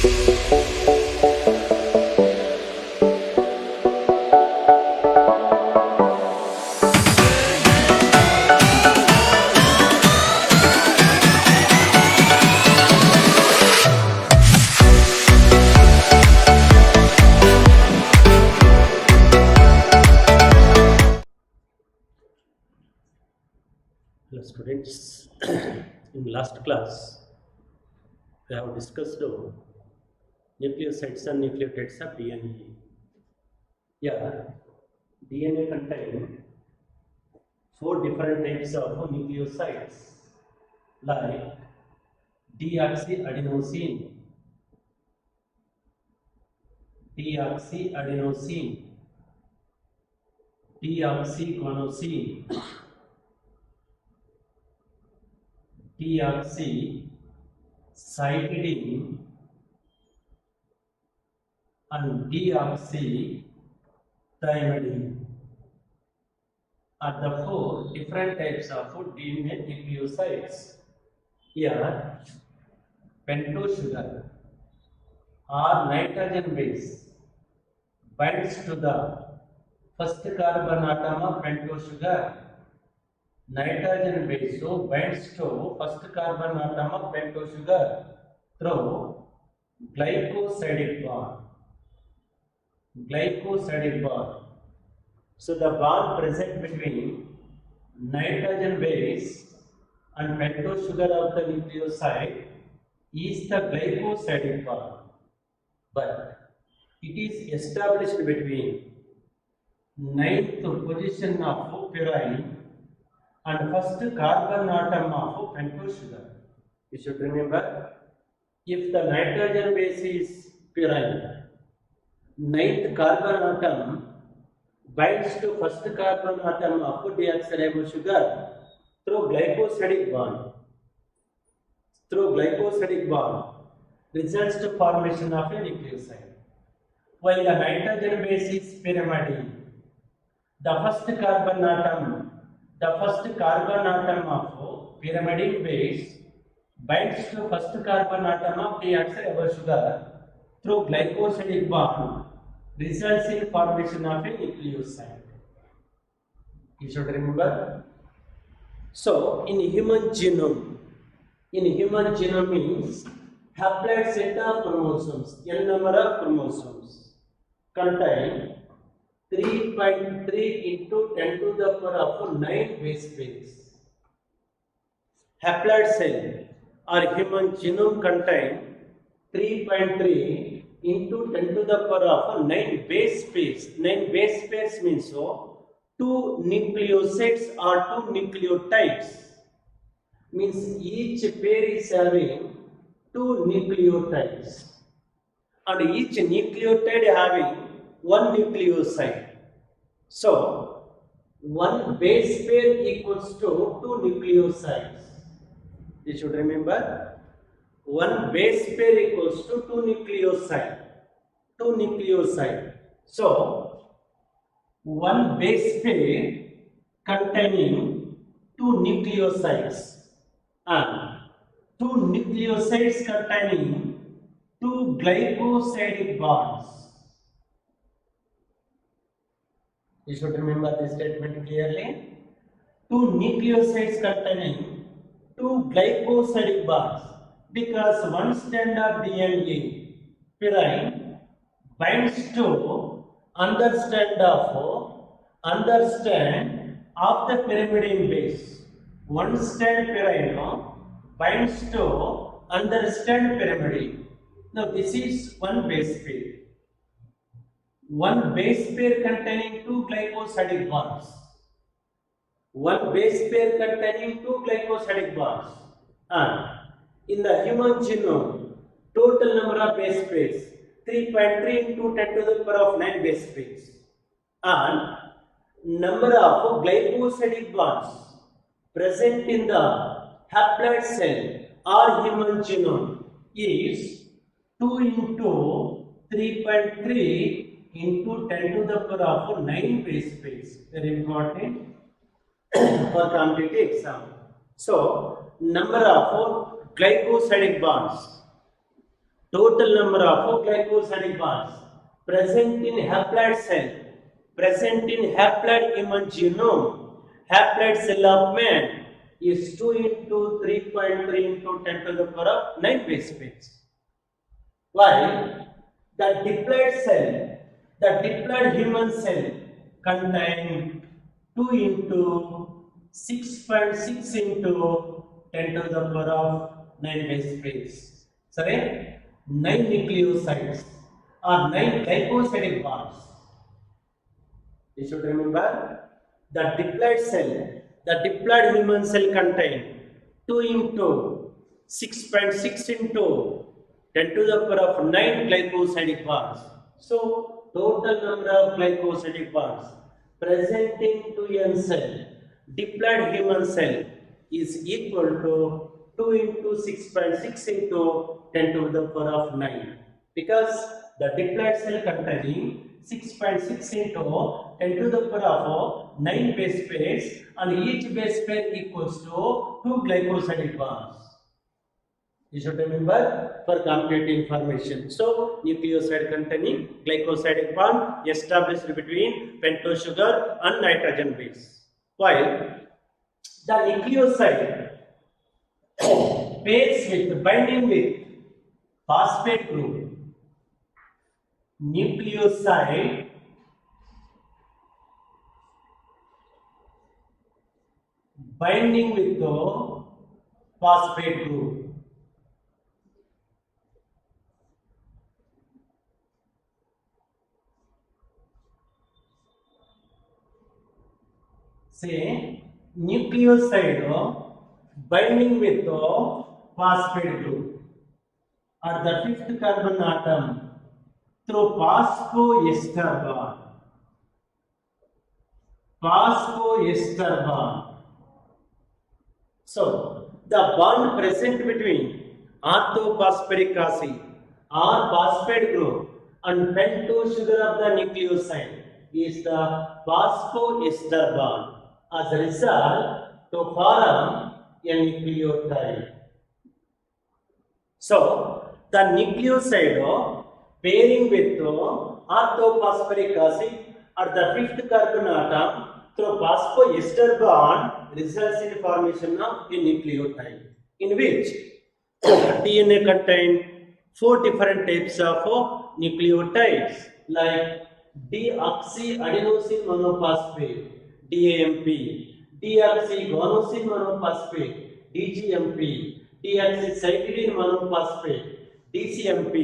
Hello students, in last class we have discussed nucleosides and nucleotides of DNA. Yeah, DNA contain four different types of nucleosides like deoxyadenosine, deoxyadenosine, deoxyguanosine, deoxycytidine, and deoxythymidine are the four different types of DNA nucleosides. Here, pentose sugar or nitrogen base binds to the first carbon atom of pentose sugar. Nitrogen base binds to first carbon atom of pentose sugar through glycosidic bond. Glycosidic bond. So the bond present between nitrogen base and pentose sugar of the nucleoside is the glycosidic bond, but it is established between ninth position of purine and first carbon atom of pentose sugar. You should remember, if the nitrogen base is purine, ninth carbon atom binds to first carbon atom of deoxyribose sugar through glycosidic bond. Through glycosidic bond results to formation of a nucleoside. While the nitrogen base is pyrimidine, the first carbon atom of pyrimidine base binds to first carbon atom of deoxyribose sugar through glycosidic bond results in formation of a nucleoside. You should remember. So, in human genome means haploid set of chromosomes, n number of chromosomes contain 3.3 into 10 to the power of 9 base pairs. Haploid cell or human genome contain 3.3 into 10 to the power of 9 base pairs. 9 base pairs means so 2 nucleosides or 2 nucleotides. Means each pair is having 2 nucleotides and each nucleotide having 1 nucleoside. So, 1 base pair equals to 2 nucleosides. You should remember, 1 base pair equals to 2 nucleoside. 2 nucleoside. So, 1 base pair containing 2 nucleosides and 2 nucleosides containing 2 glycosidic bonds. You should remember this statement clearly. 2 nucleosides containing 2 glycosidic bonds, because one strand of DNA, purine, binds to another strand of the pyrimidine base. One strand purine binds to another strand pyrimidine. Now this is one base pair. One base pair containing 2 glycosidic bonds. One base pair containing 2 glycosidic bonds. And in the human genome, total number of base pairs 3.3 into 10 to the power of 9 base pairs. And number of glycosidic bonds present in the haploid cell or human genome is 2 into 3.3 into 10 to the power of 9 base pairs. Very important for competitive exam. So, number of glycosidic bonds total number of glycosidic bonds present in haploid cell, present in haploid human genome, haploid cell of man is 2 into 3.3 into 10 to the power of 9 base pairs. While the diploid cell, the diploid human cell contain 2 into 6.6 into 10 to the power of 9 base pairs. Sorry, 9 nucleosides or 9 glycosidic bonds. You should remember the diploid cell, the diploid human cell contain 2 into 6.6 into 10 to the power of 9 glycosidic bonds. So, total number of glycosidic bonds present in 2n cell, diploid human cell is equal to 2 into 6.6 into 10 to the power of 9. Because the diploid cell containing 6.6 into 10 to the power of 9 base pairs, and each base pair equals to 2 glycosidic bonds. You should remember for complete information. So, nucleoside containing glycosidic bond established between pentose sugar and nitrogen base. While the nucleoside pairs with binding with phosphate group, nucleoside binding with the phosphate group. Say nucleoside binding with the phosphate group or the fifth carbon atom through phosphoester bond. Phosphoester bond. So the bond present between orthophosphoric acid or phosphate group and pentose sugar of the nucleoside is the phosphoester bond. As a result, to form a nucleotide. So, the nucleoside pairing with orthophosphoric acid at the fifth carbon atom through phosphoester bond results in formation of a nucleotide, in which DNA contain 4 different types of nucleotides like deoxyadenosine monophosphate, DAMP, deoxyguanosine monophosphate, DGMP, deoxycytidine monophosphate, DCMP,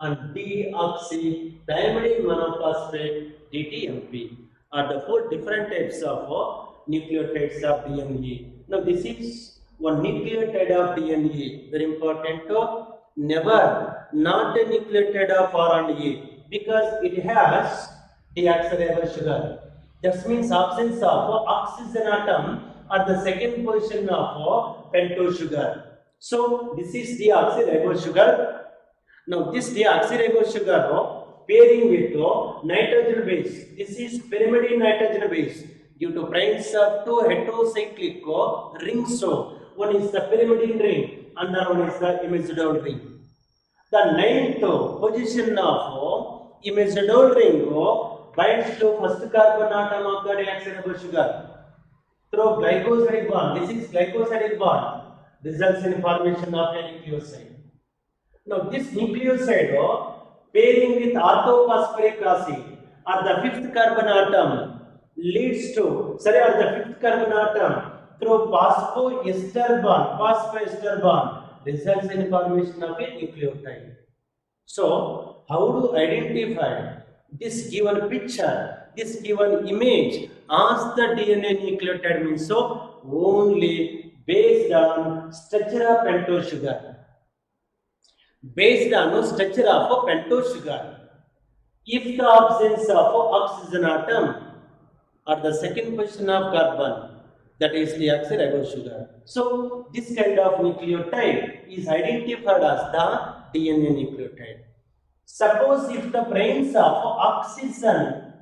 and deoxythymidine monophosphate, DTMP are the 4 different types of nucleotides of DNA. Now, this is one nucleotide of DNA. Very important to never not a nucleotide of RNA because it has deoxyribose sugar. That means absence of oxygen atom at the second position of pentose sugar. So this is deoxyribose sugar. Now this deoxyribose sugar pairing with nitrogen base. This is pyrimidine nitrogen base due to presence of 2 heterocyclic rings. So one is the pyrimidine ring, another one is the imidazole ring. The 9th position of imidazole ring binds to first carbon atom of the deoxyribose sugar through glycosidic bond. This is glycosidic bond results in formation of a nucleoside. Now this nucleoside pairing with orthophosphoric acid at the fifth carbon atom leads to at the fifth carbon atom through phosphoester bond results in formation of a nucleotide. So how to identify this given picture, this given image as the DNA nucleotide means so only based on structure of pentose sugar. Based on structure of pentose sugar. If the absence of oxygen atom or the second position of carbon, that is deoxyribose sugar. So this kind of nucleotide is identified as the DNA nucleotide. Suppose if the presence of oxygen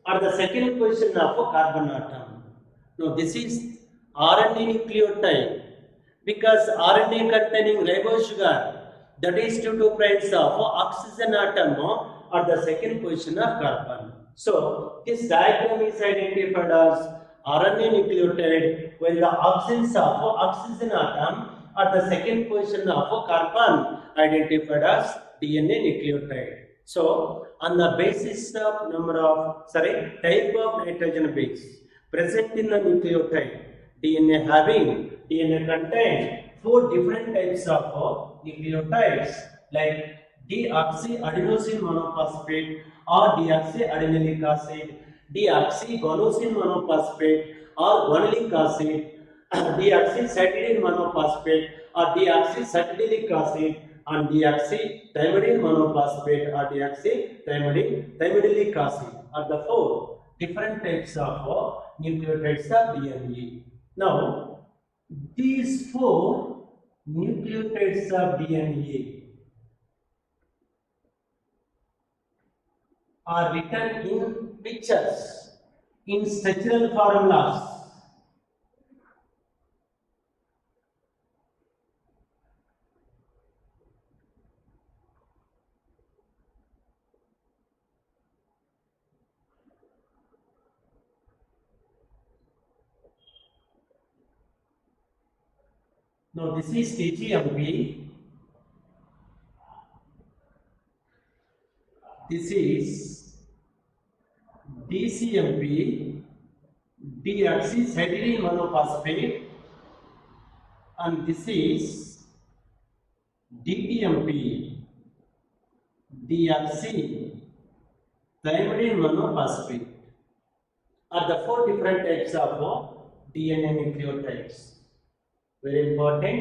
or the second position of a carbon atom. Now this is RNA nucleotide. because RNA containing ribose sugar, that is 2 primes of oxygen atom at the second position of carbon. So this diagram is identified as RNA nucleotide, while the absence of oxygen atom at the second position of carbon identified as DNA nucleotide. So on the basis of type of nitrogen base present in the nucleotide, DNA contains 4 different types of nucleotides like deoxyadenosine monophosphate or deoxyadenilic acid, deoxyguanosine monophosphate or guanilic acid, deoxycytidine monophosphate or deoxycytidilic acid, and deoxythymidine monophosphate or deoxythymidilic acid are the 4 different types of nucleotides of DNA. Now, these 4 nucleotides of DNA are written in pictures, in structural formulas. Now this is TGMP, this is DCMP, deoxycytidine monophosphate, and this is DTMP, deoxythymidine monophosphate, are the 4 different types of DNA nucleotides. Very important.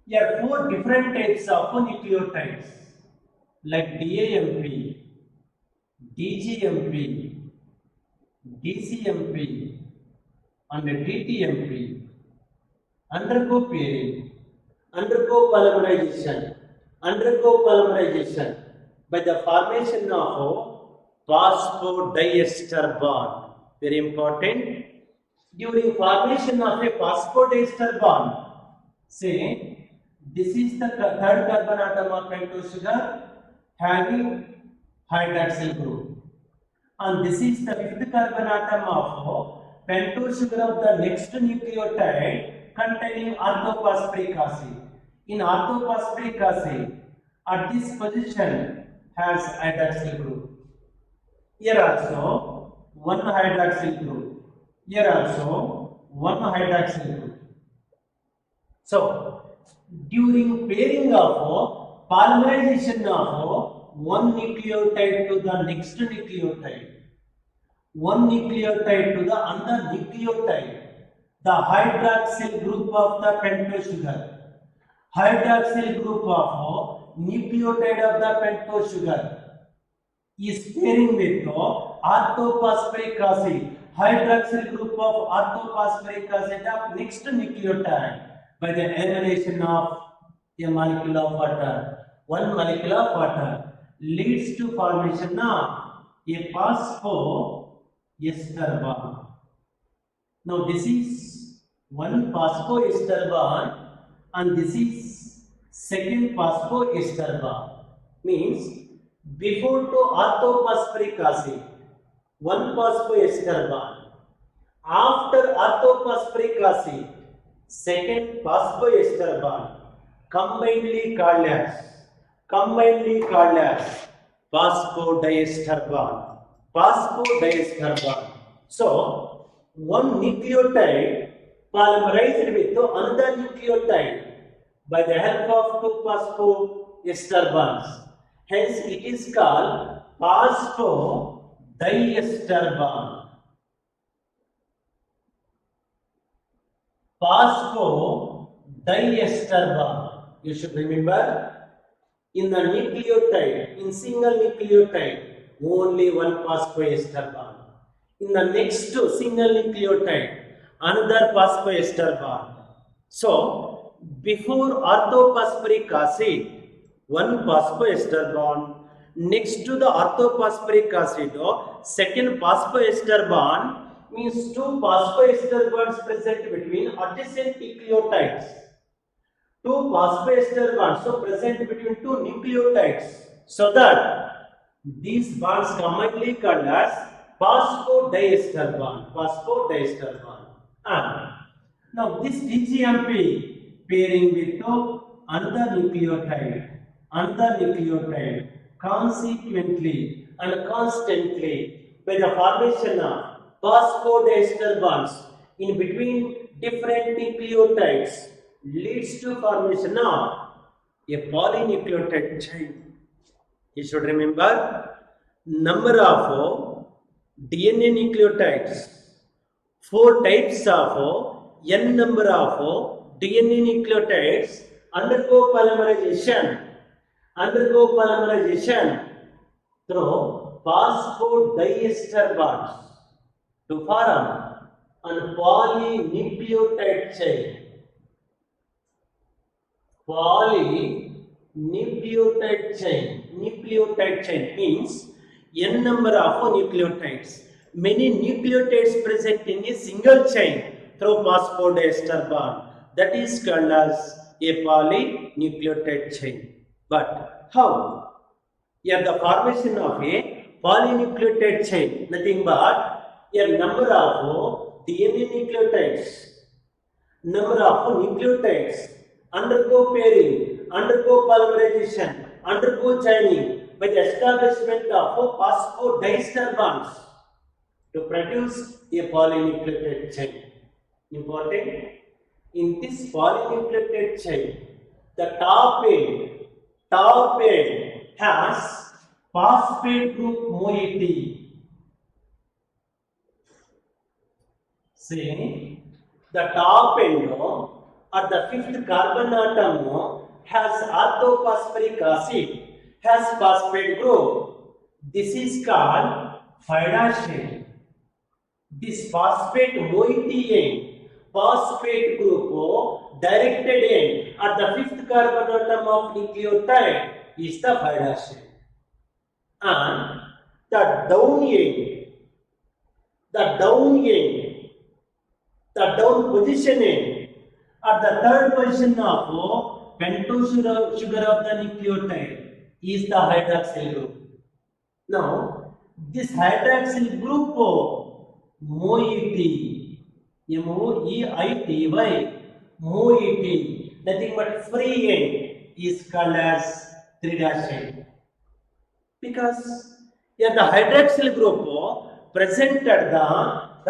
Here 4 different types of nucleotides like DAMP, DGMP, DCMP and DTMP undergo pairing, undergo polymerization by the formation of phosphodiester bond. Very important. During formation of a phosphodiester bond, say this is the 3rd carbon atom of pentose sugar having hydroxyl group, and this is the 5th carbon atom of pentose sugar of the next nucleotide containing orthophosphoric acid. In orthophosphoric acid, at this position has hydroxyl group. Here also 1 hydroxyl group. Here also 1 hydroxyl group. So during pairing of polymerization of 1 nucleotide to the next nucleotide, 1 nucleotide to the another nucleotide, the hydroxyl group of the pentose sugar, hydroxyl group of nucleotide of the pentose sugar is pairing with orthophosphoric acid, hydroxyl group of orthophosphoric acid of next nucleotide by the elimination of a molecule of water. 1 molecule of water leads to formation of a phosphoester bond. Now this is 1 phosphoester bond and this is 2nd phosphoester bond. Means before to orthophosphoric acid 1 phosphoester bond, after orthophosphoric acid 2nd phosphoester bond, combinedly called as phosphodiester bond. So 1 nucleotide polymerized with another nucleotide by the help of 2 phosphoester bonds. Hence it is called phosphodiester bond. Phosphodiester bond. You should remember, in the nucleotide, in single nucleotide, only 1 phosphoester bond. In the next single nucleotide, another phosphoester bond. So, before orthophosphoric acid, 1 phosphoester bond. Next to the orthophosphoric acid, 2nd phosphoester bond, means 2 phosphoester bonds present between adjacent nucleotides. two phosphoester bonds so present between two nucleotides, so that these bonds commonly called as phosphodiester bond. Phosphodiester bond. And now this DGMP pairing with another nucleotide, consequently and constantly by the formation of phosphodiester bonds in between different nucleotides leads to formation of a polynucleotide chain. You should remember number of DNA nucleotides, 4 types of n number of DNA nucleotides undergo polymerization through phosphodiester bonds to form a polynucleotide chain. Nucleotide chain means n number of nucleotides. Many nucleotides present in a single chain through phosphodiester bond. That is called as a polynucleotide chain. But how? Here the formation of a polynucleotide chain, nothing but a number of DNA nucleotides undergo pairing, undergo polymerization, undergo joining by the establishment of phosphodiester bonds to produce a polynucleotide chain. Important. In this polynucleotide chain, the top end has phosphate group moiety. See, the top end at the 5th carbon atom has orthophosphoric acid, has phosphate group. This is called phi chain. This phosphate moiety end, phosphate group directed end at the 5th carbon atom of nucleotide is the phi chain. And the down position end at the 3rd position of pentose sugar of the nucleotide is the hydroxyl group. Now, this hydroxyl group moiety, moiety, nothing but free end is called as 3' end. Because here the hydroxyl group present at the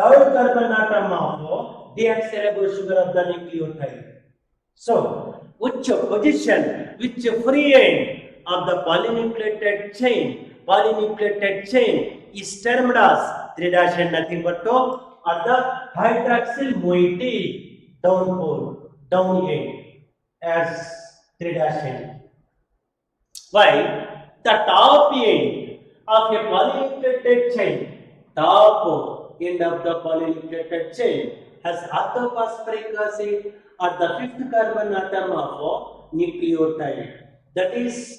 3rd carbon atom of deoxyribose sugar of the nucleotide. So, which free end of the polynucleotide chain is termed as 3' end, nothing but at the hydroxyl moiety down end as 3' end. Why? The top end of a polynucleotide chain, top end of the polynucleotide chain has orthophosphoric acid at the 5th carbon atom of nucleotide. That is,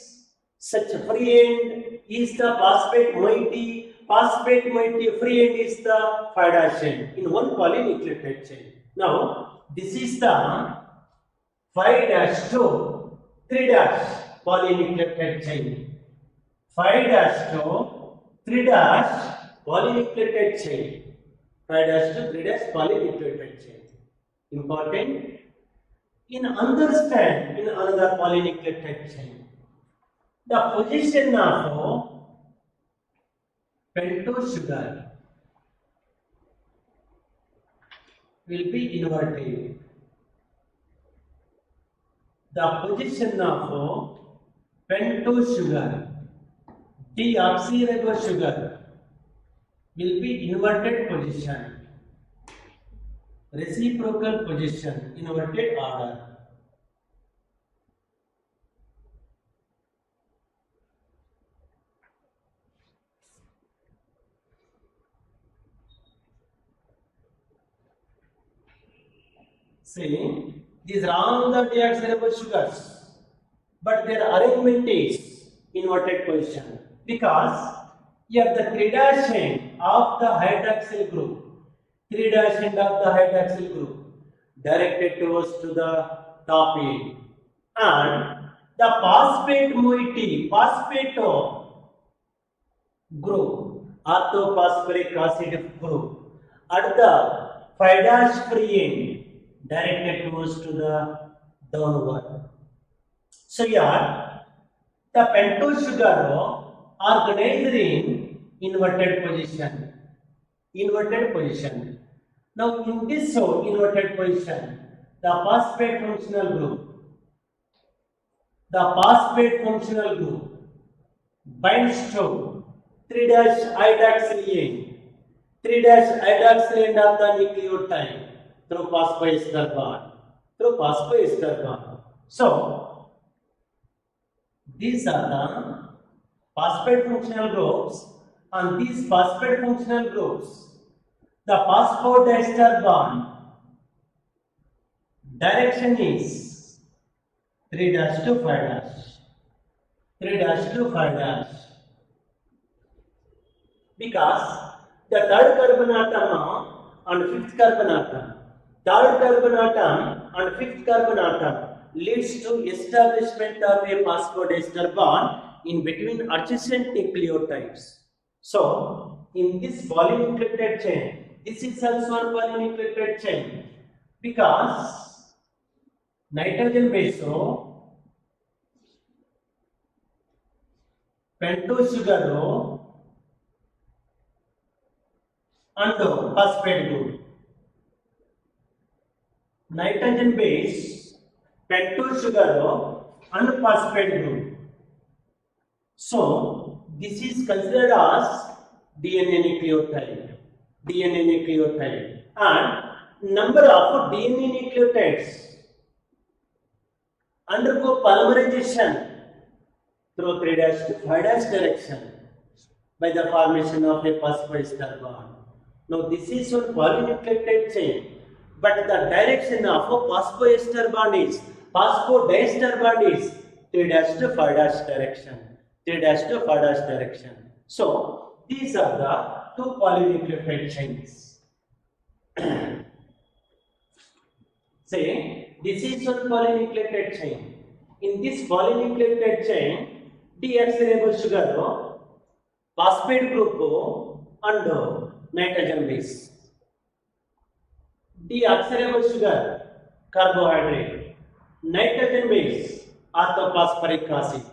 such free end is the phosphate moiety. Phosphate moiety free end is the phi end in one polynucleotide chain. Now, this is the 5' to 3' polynucleotide chain. 5' to 3' polynucleotide chain. 5' to 3' polynucleotide chain. Important. In another polynucleotide chain, the position of pentose sugar will be inverted. The position of pentose sugar, deoxyribose sugar, will be inverted position, reciprocal position, inverted order. See, these are all the deoxyribose sugars, but their arrangement is inverted position because here the 3' end of the hydroxyl group, 3' end of the hydroxyl group directed towards to the top end, and the phosphate moiety, phosphate group, orthophosphoric acid group at the 5' free end directed towards to the downward. So here the pentose sugar organized in inverted position. Inverted position. Now in this inverted position, the phosphate functional group binds to 3'-hydroxylene, 3'-hydroxylene of the nucleotide through phosphoester bond. So these are the phosphate functional groups, and these phosphate functional groups, the phosphodiester bond direction is 3' to 5', 3' to 5', because the third carbon atom and fifth carbon atom, third carbon atom and fifth carbon atom leads to establishment of a phosphodiester bond in between adjacent nucleotides. So, in this polynucleotide chain, this is also a polynucleotide chain because nitrogen base pentose sugar and phosphate group. Nitrogen base, pentose sugar and phosphate group. So this is considered as DNA nucleotide, and number of DNA nucleotides undergo polymerization through 3' to 5' direction by the formation of a phosphoester bond. Now this is one polynucleotide chain, but the direction of a phosphodiester bond is 3' to 5' direction. 3' to 5' direction. So these are the two polynucleotide chains. Say this is one polynucleotide chain. In this polynucleotide chain, deoxyribose sugar, phosphate group and nitrogen base. Deoxyribose sugar, carbohydrate, nitrogen base, orthophosphoric acid,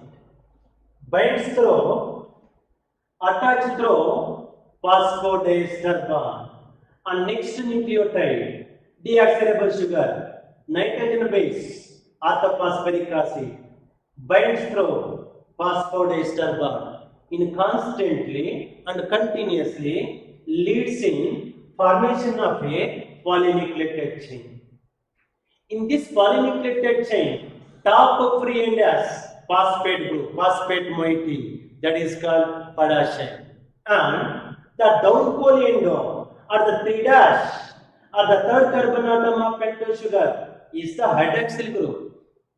binds through, attached through phosphodiester bond, and next nucleotide, deoxyribose sugar, nitrogen base, orthophosphoric acid, binds through phosphodiester bond in constantly and continuously leads in formation of a polynucleotide chain. In this polynucleotide chain, top free end has phosphate group, phosphate moiety, that is called potassium, and the down pole end or the 3' or the third carbon atom of pentose sugar is the hydroxyl group.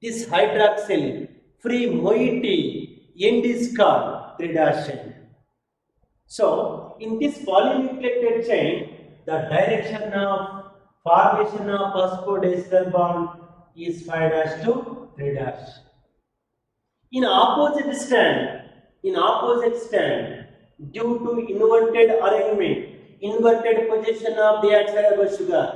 This hydroxyl free moiety end is called 3' end. So in this polynucleotide chain, the direction of formation of phosphodiester bond is 5' to 3'. In opposite stand, due to inverted arrangement, inverted position of the deoxyribose sugar,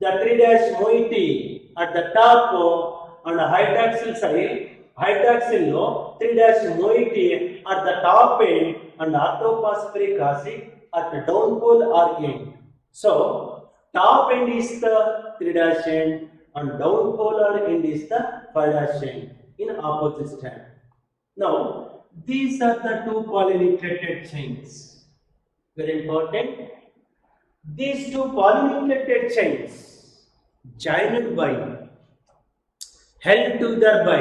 the 3' moiety at the top and hydroxyl side, hydroxyl 3' moiety at the top end and orthophosphoric acid at the down pole or end. So top end is the 3' end and down pole or end is the 5' end in opposite stand. Now these are the two polynucleotide chains. Very important. These two polynucleotide chains joined by, held together by.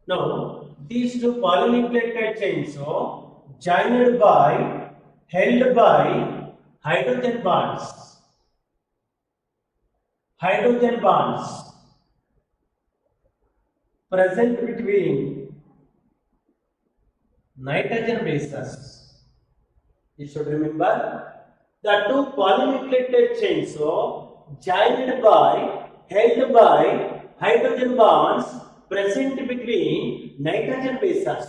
Now these two polynucleotide chains joined by, held by hydrogen bonds. Hydrogen bonds present between nitrogen bases. You should remember the two polynucleotide chains joined by, held by hydrogen bonds present between nitrogen bases,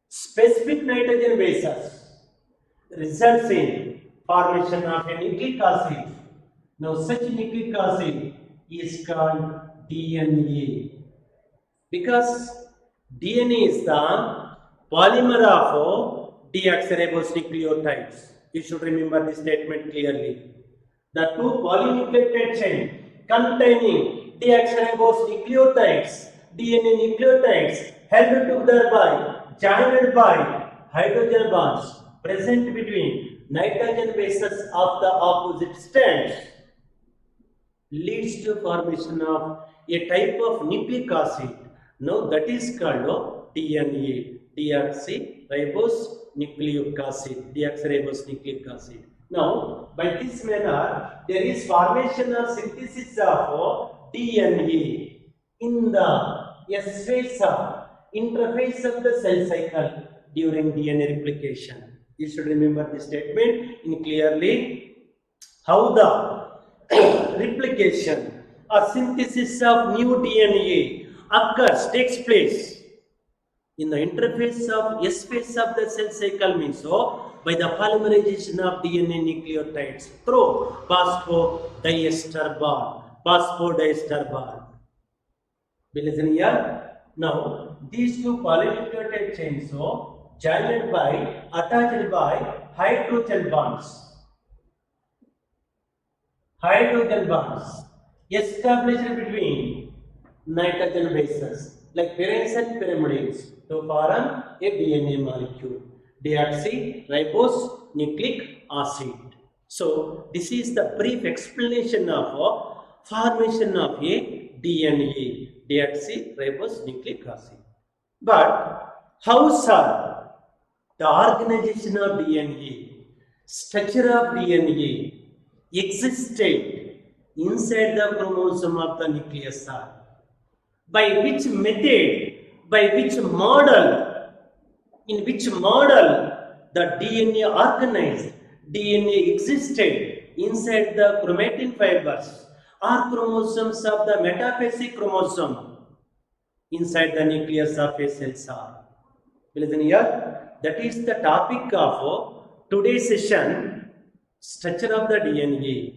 specific nitrogen bases, results in formation of a nucleic acid. Now such nucleic acid is called DNA. Because DNA is the polymer of deoxyribonucleotides. You should remember this statement clearly. The two polynucleotide chain containing deoxyribonucleotides, DNA nucleotides, held together by, joined by hydrogen bonds present between nitrogen bases of the opposite strands, leads to formation of a type of nucleic acid. Now that is called DNA, deoxyribonucleic acid, deoxyribonucleic acid. Now, by this manner, there is formation or synthesis of DNA in the S phase of interphase of the cell cycle during DNA replication. You should remember this statement in clearly how the replication or synthesis of new DNA occurs, takes place in the interface of S phase of the cell cycle means so by the polymerization of DNA nucleotides through phosphodiester bond. Phosphodiester bond. Listen here. Now these two polynucleotide chains so joined by, attached by hydrogen bonds. Hydrogen bonds established between nitrogen bases like purines and pyrimidines to form a DNA molecule, deoxyribonucleic acid. So this is the brief explanation of formation of a DNA, deoxyribonucleic acid. But how, sir, the organization of DNA, structure of DNA existed inside the chromosome of the nucleus are? By which method, by which model, in which model the DNA organized, DNA existed inside the chromatin fibers or chromosomes of the metaphasic chromosome inside the nucleus of a cell cell. Listen here, that is the topic of today's session, structure of the DNA,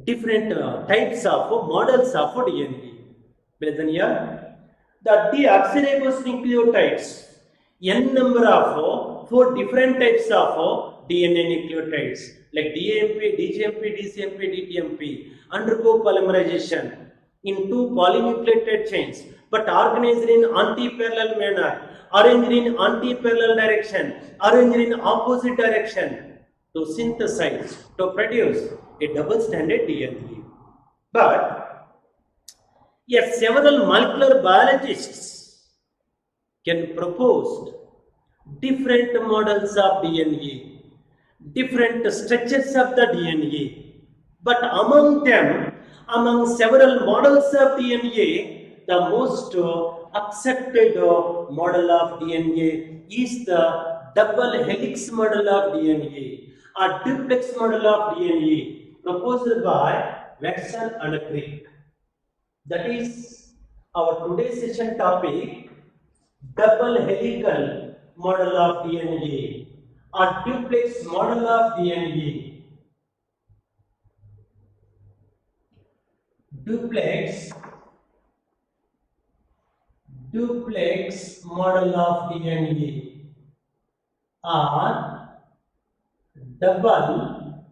different types of models of DNA. Listen here, the deoxyribonucleotides, n number of 4 different types of DNA nucleotides like DAMP, DGMP, DCMP, DTMP undergo polymerization in 2 polynucleotide chains but organized in anti-parallel manner, arranged in anti-parallel direction, arranged in opposite direction to synthesize, to produce a double-stranded DNA. But yes, several molecular biologists can propose different models of DNA, different structures of the DNA. But among them, among several models of DNA, the most accepted model of DNA is the double helix model of DNA or duplex model of DNA proposed by Watson and Crick. That is our today's session topic, double helical model of DNA or duplex model of DNA. Duplex model of DNA or double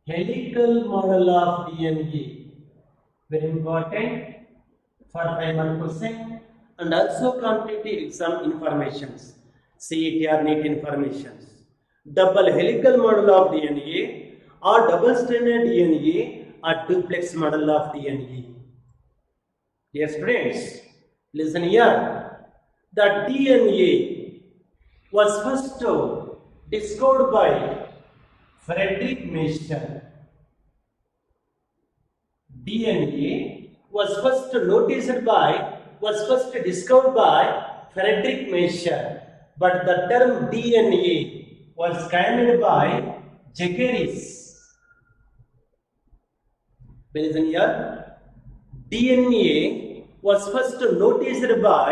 helical model of DNA. Very important for 5 mark question and also completed some informations, CET or NEET informations. Double helical model of DNA or double stranded DNA or duplex model of DNA. Dear students, listen here. The DNA was first discovered by Frederick Michel. DNA was first discovered by Frederick Michel, but the term DNA was coined by Jacqueries. Listen here, DNA was first noticed by,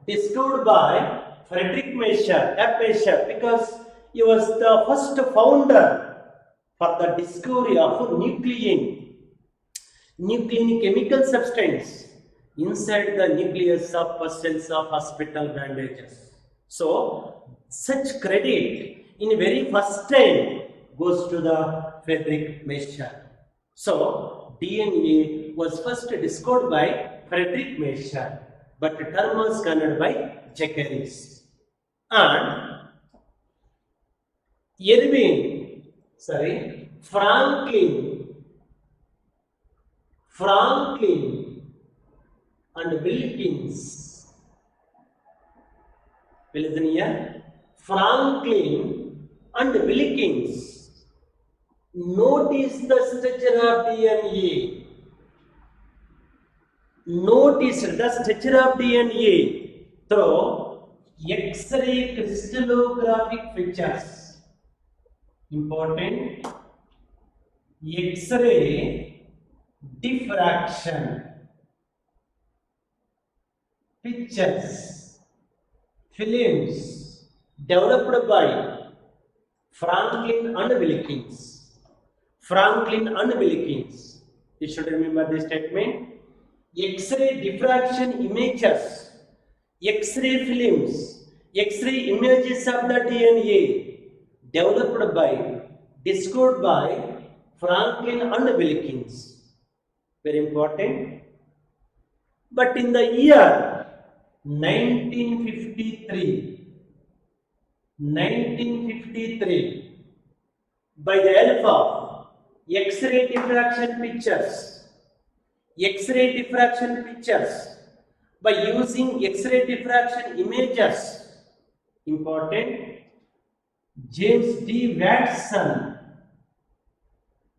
discovered by Frederick Miescher, F. Miescher, because he was the first founder for the discovery of nuclein chemical substance inside the nucleus of cells of hospital bandages. So, such credit in very first time goes to the Frederick Miescher. So, DNA was first discovered by Frederick Miescher, but the term was coined by Jacqueries. And Franklin and Wilkins. Listen here. Franklin and Wilkins noticed the structure of DNA. Noticed the structure of DNA through X-ray crystallographic features. Important. X-ray diffraction pictures, films developed by Franklin and Wilkins. Franklin and Wilkins. You should remember this statement. X-ray diffraction images, X-ray films, X-ray images of the DNA developed by, discovered by Franklin and Wilkins. Very important. But in the year 1953, by the help of X-ray diffraction pictures, by using X-ray diffraction images, important, James D. Watson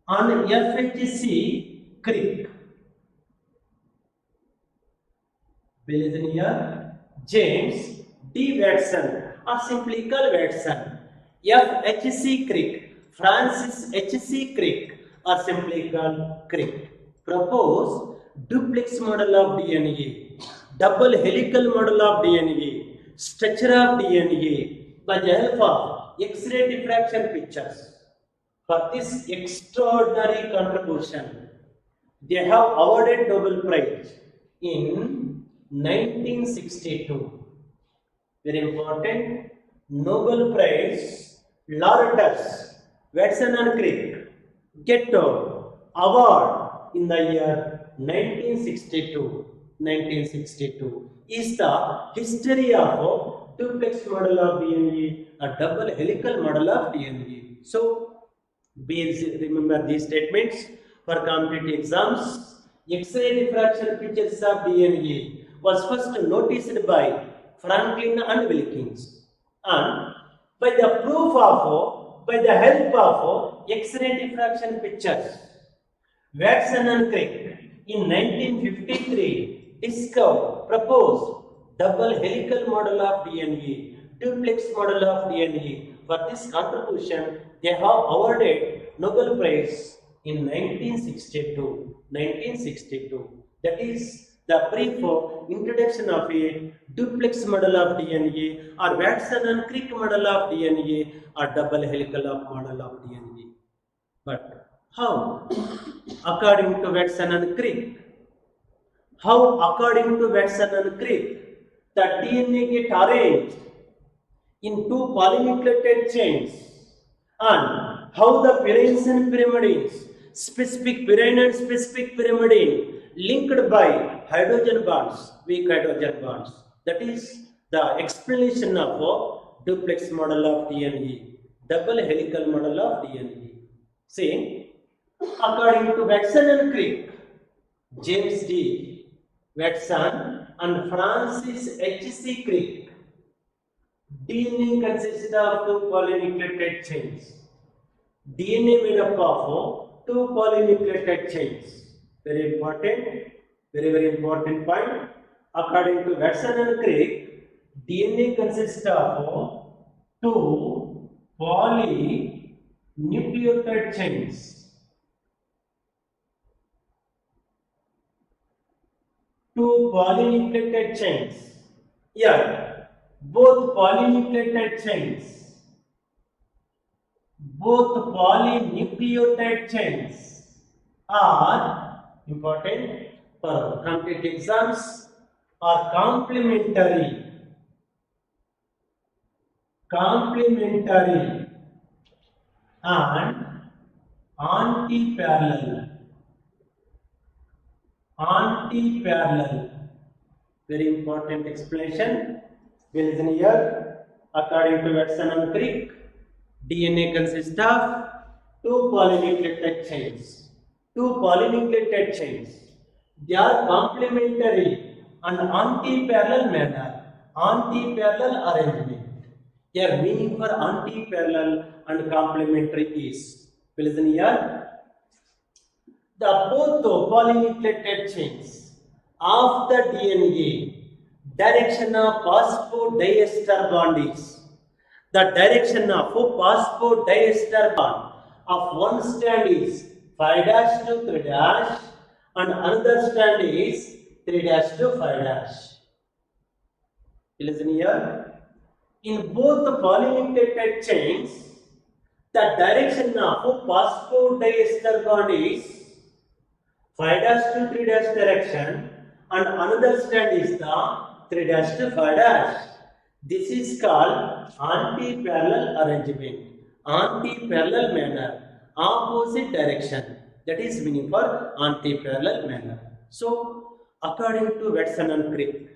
and F.H.C. Crick. Listen here, James D. Watson, or simply called Watson, F.H.C. Crick, Francis H.C. Crick, or simply called Crick, proposed duplex model of DNA, double helical model of DNA, structure of DNA by the help of X-ray diffraction pictures. For this extraordinary contribution, they have awarded Nobel Prize in 1962. Very important. Nobel Prize laureates Watson and Crick get award in the year 1962 is the history of duplex model of DNA, a double helical model of DNA. So, remember these statements for competitive exams. X-ray diffraction pictures of DNA was first noticed by Franklin and Wilkins, and by the help of X-ray diffraction pictures, Watson and Crick in 1953 proposed double helical model of DNA, duplex model of DNA. For this contribution, they have awarded Nobel Prize in 1962. That is the brief introduction of a duplex model of DNA, or Watson and Crick model of DNA, or double helical model of DNA. But how? According to Watson and Crick, the DNA get arranged in two polynucleotide chains, and how the purines and pyrimidines, specific purine and specific pyrimidine, linked by hydrogen bonds, weak hydrogen bonds. That is the explanation of duplex model of DNA, double helical model of DNA. See, according to Watson and Crick, James D. Watson and Francis H.C. Crick, DNA consists of two polynucleotide chains. DNA made up of two polynucleotide chains. Very important point. According to Watson and Crick, DNA consists of two polynucleotide chains. two polynucleotide chains. Here, both polynucleotide chains, both polynucleotide chains are important for competitive exams, are complementary and anti-parallel. Very important explanation. Will listen here. According to Watson and Crick, DNA consists of two polynucleotide chains. They are complementary and anti-parallel manner. Anti-parallel arrangement. Here meaning for anti-parallel and complementary is. Will listen here. The both polynucleotide chains of the DNA direction of phosphodiester bond is the direction of phosphodiester bond of one strand is 5' to 3' and another strand is 3' to 5'. Listen here. In both the polynucleotide chains, the direction of phosphodiester bond is 5' to 3' direction and another strand is the 3' to 5'. This is called anti-parallel arrangement, anti-parallel manner, opposite direction. That is meaning for anti-parallel manner. So, according to Watson and Crick,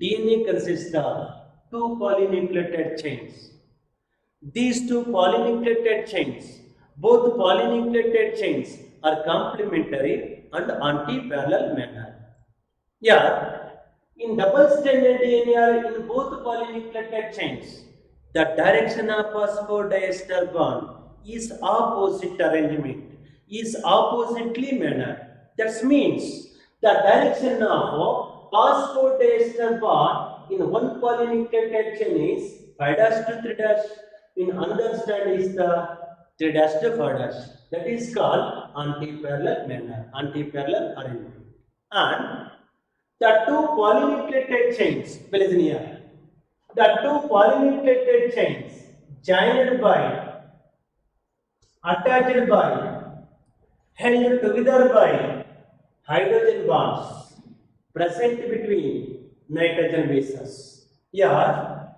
DNA consists of two polynucleotide chains. These two polynucleotide chains, both polynucleotide chains are complementary and anti-parallel manner. Here, in double-stranded DNA or in both polynucleotide chains, the direction of phosphodiester bond is opposite arrangement, is oppositely manner. That means the direction of phosphodiester bond in one polynucleotide chain is 5' to 3', in another strand is the 3' to 5'. That is called anti-parallel manner, anti-parallel arrangement. And the two polynucleotide chains, listen here. The two polynucleotide chains joined by, attached by, held together by hydrogen bonds present between nitrogen bases. Here,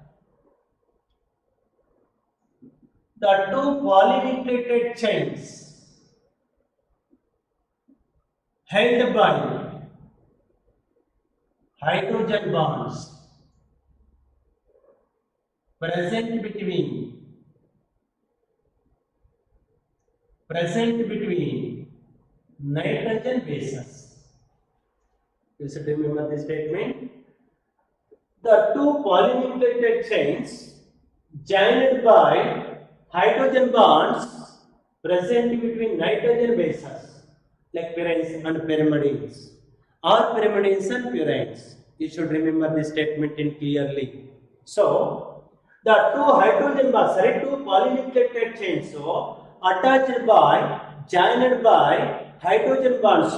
the two polynucleotide chains held by hydrogen bonds present between nitrogen bases. You should remember this statement. The two polynucleotide chains joined by hydrogen bonds present between nitrogen bases like purines and pyrimidines, or pyrimidines and purines. You should remember this statement clearly. So, the two polynucleotide chains attached by, joined by hydrogen bonds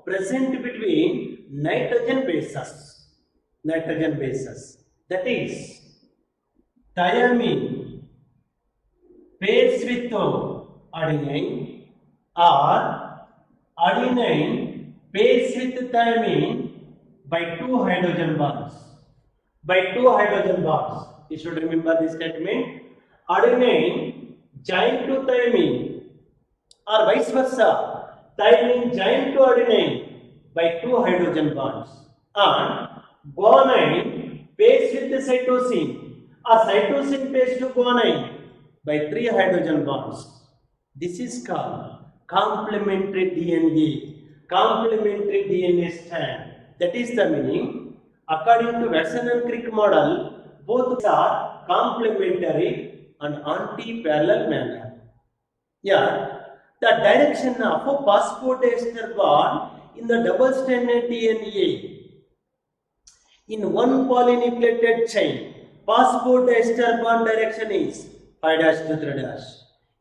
present between nitrogen bases. That is, thiamine pairs with adenine or adenine pairs with thiamine by two hydrogen bonds. You should remember this statement. Adenine joined to thiamine or vice versa. Thiamine joined to adenine by two hydrogen bonds. And guanine pairs with cytosine or cytosine pairs to guanine by three hydrogen bonds. This is called complementary DNA strand. That is the meaning. According to Watson and Crick model, both are complementary and anti-parallel manner. Here, the direction of a phosphodiester bond in the double-stranded DNA in one polynucleotide chain, phosphodiester bond direction is 5' to 3'.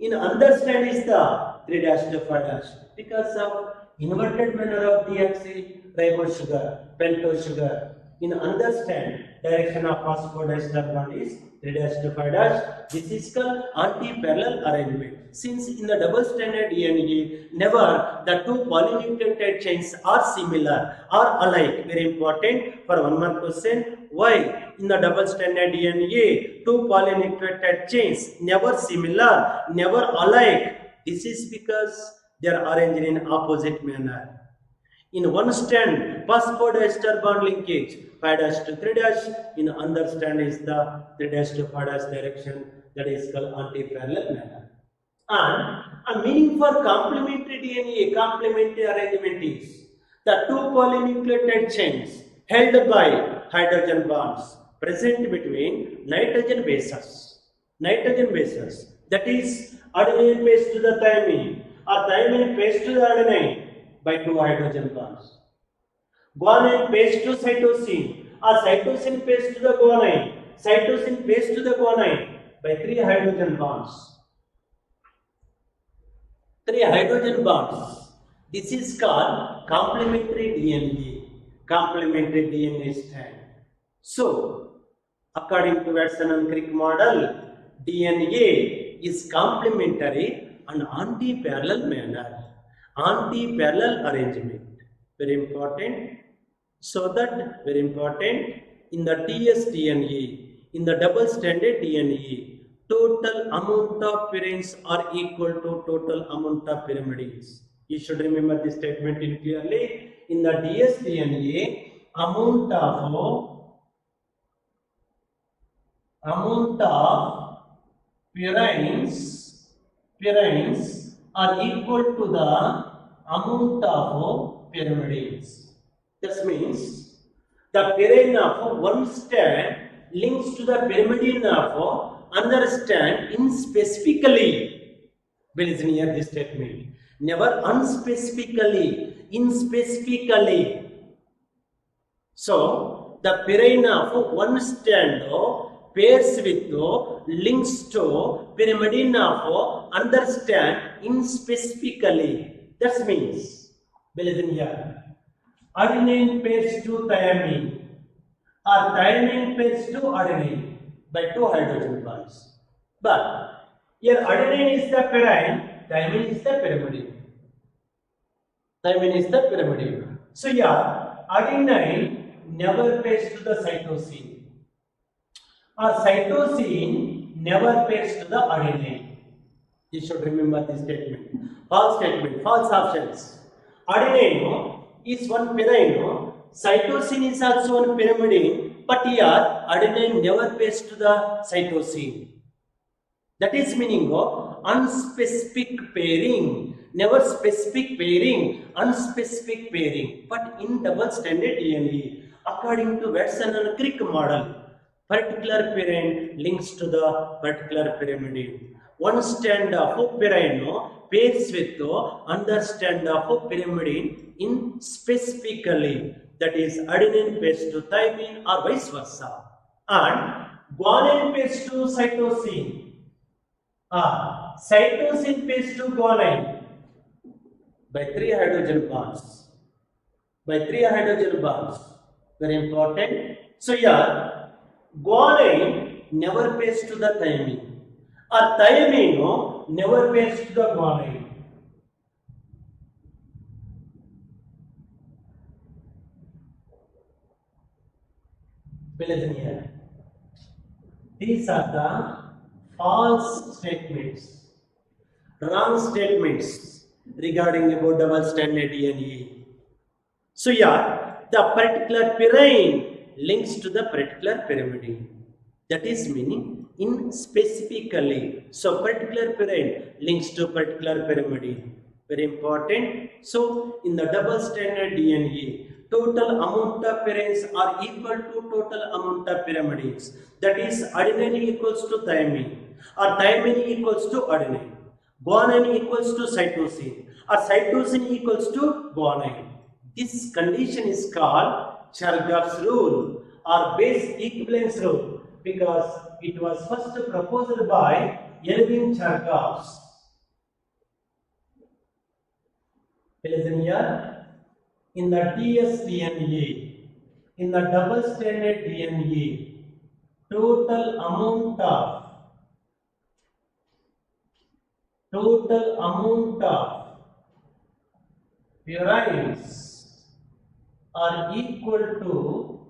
In another strand is the 3' to 5' because of inverted manner of deoxyribose sugar, pentose sugar. In understand, direction of phosphodiester bond is 3 to 5 This is called anti-parallel arrangement. Since in the double stranded DNA, never the two polynucleotide chains are similar or alike. Very important for one more question. Why in the double stranded DNA, two polynucleotide chains never similar, never alike? This is because they are arranged in opposite manner. In one strand, phosphodiester bond linkage 5 to 3 in another strand is the 3 to 5 direction, that is called anti-parallel manner. And a meaning for complementary DNA, complementary arrangement is the two polynucleotide chains held by hydrogen bonds present between nitrogen bases. Nitrogen bases, that is adenine pays to the thymine or thymine pays to the adenine by two hydrogen bonds. Guanine pays to cytosine or cytosine pays to the guanine. Cytosine pays to the guanine by three hydrogen bonds. Three hydrogen bonds. This is called complementary DNA. Complementary DNA strand. So, according to Watson and Crick model, DNA is complementary and anti-parallel manner. Anti-parallel arrangement, very important. So that very important, in the dsDNA, in the double stranded DNA, total amount of purines are equal to total amount of pyrimidines. You should remember this statement clearly. In the dsDNA, amount of purines are equal to the amount of pyrimidines. This means the purine of one strand links to the pyrimidine of another strand inspecifically. Listen here this statement. Never unspecifically, inspecifically. So the purine of one strand pairs with links to pyrimidine of understand inspecifically. That means, listen here, adenine pairs to thymine or thymine pairs to adenine by two hydrogen bonds. But here adenine is the purine, thymine is the pyrimidine. Thymine is the pyrimidine. So here adenine never pairs to the cytosine. Or cytosine never pairs to the adenine. You should remember this statement. False options. Adenine is one purine, cytosine is also one pyrimidine, but here adenine never pairs to the cytosine. That is meaning of unspecific pairing, never specific pairing, unspecific pairing. But in double stranded DNA, according to Watson and Crick model, particular purine links to the particular pyrimidine. One strand of purine pairs with another strand of pyrimidine in specifically, that is adenine pairs to thymine or vice versa. And guanine pairs to cytosine. Cytosine pairs to guanine by three hydrogen bonds. Very important. So here, guanine never pairs to the thymine or thymine never pairs to the guanine. Listen here. These are the false statements, wrong statements regarding about double stranded DNA. So yeah, the particular purine links to the particular pyrimidine. That is meaning in specifically. So particular purine links to particular pyrimidine. Very important. So in the double stranded DNA, total amount of purines are equal to total amount of pyrimidines. That is adenine equals to thymine or thymine equals to adenine. Guanine equals to cytosine or cytosine equals to guanine. This condition is called Chargaff's rule or base equivalence rule because it was first proposed by Erwin Chargaff. Listen here. In the dsDNA, in the double stranded DNA, total amount of purines are equal to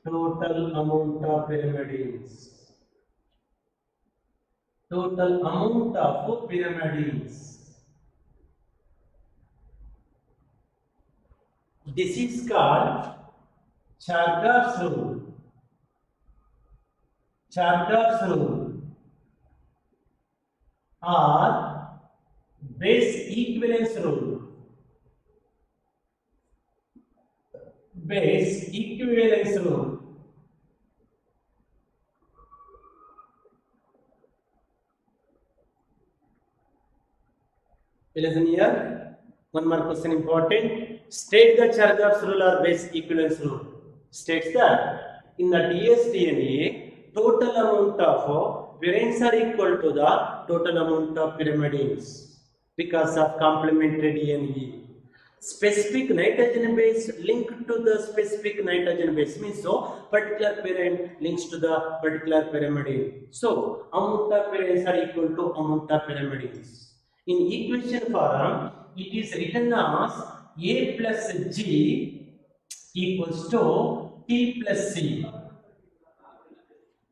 total amount of pyrimidines. Total amount of pyrimidines. This is called Chargaff's rule. Chargaff's rule or base equivalence rule. Base equivalence rule. Listen here. One more question important. State the Chargaff's rule or base equivalence rule. States that in the dsDNA, total amount of purines are equal to the total amount of pyrimidines because of complementary DNA. Specific nitrogen base linked to the specific nitrogen base means so particular purine links to the particular pyrimidine. So amount of purines are equal to amount of pyrimidines. In equation form, it is written as A plus G equals to T plus C.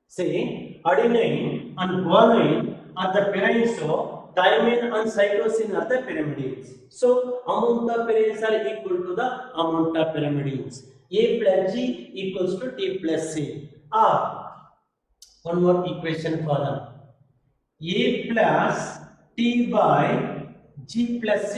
Say adenine and guanine are the purines, so thymine and cytosine are the pyrimidines. So amount of purines are equal to the amount of pyrimidines. A plus G equals to T plus C. Or one more equation form. A plus T by G plus C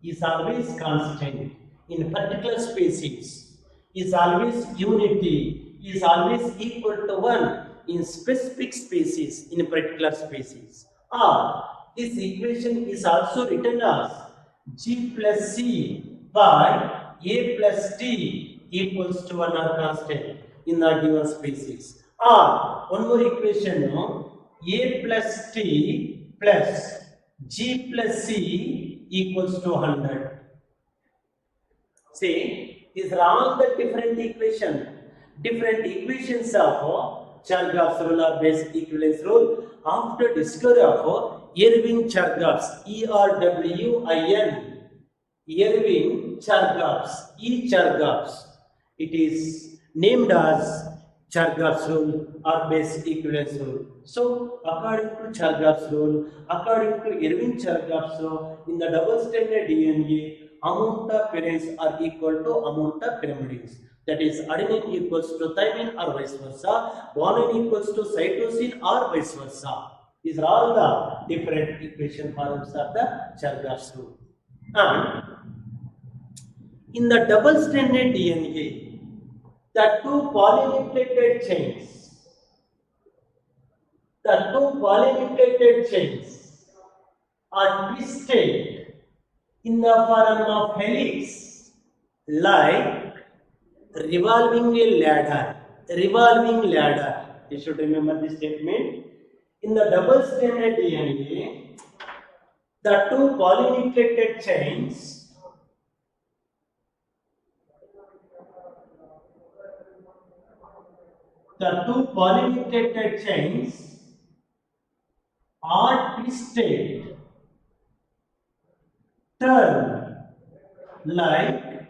is always constant in particular species, is always unity, is always equal to 1 in specific species, in particular species. Or this equation is also written as G plus C by A plus T equals to 1 or constant in the given species. Or one more equation, A plus T plus G plus C equals to 100. See, these are all the different equations of Chargaff's rule or base equivalence rule after discovery of Erwin Chargaff's, ERWIN, Erwin Chargaff's, Chargaff's. It is named as Chargaff's rule or base equivalence rule. So, according to Chargaff's rule, according to Erwin Chargaff's rule, in the double stranded DNA, amount of purines are equal to amount of pyrimidines. That is, adenine equals to thymine or vice versa, guanine equals to cytosine or vice versa. These are all the different equation forms of the Chargaff's rule. And in the double stranded DNA, the two polynucleotide chains are twisted in the form of helix like revolving ladder. You should remember this statement. In the double stranded DNA, the two polynucleotide chains are twisted, turn like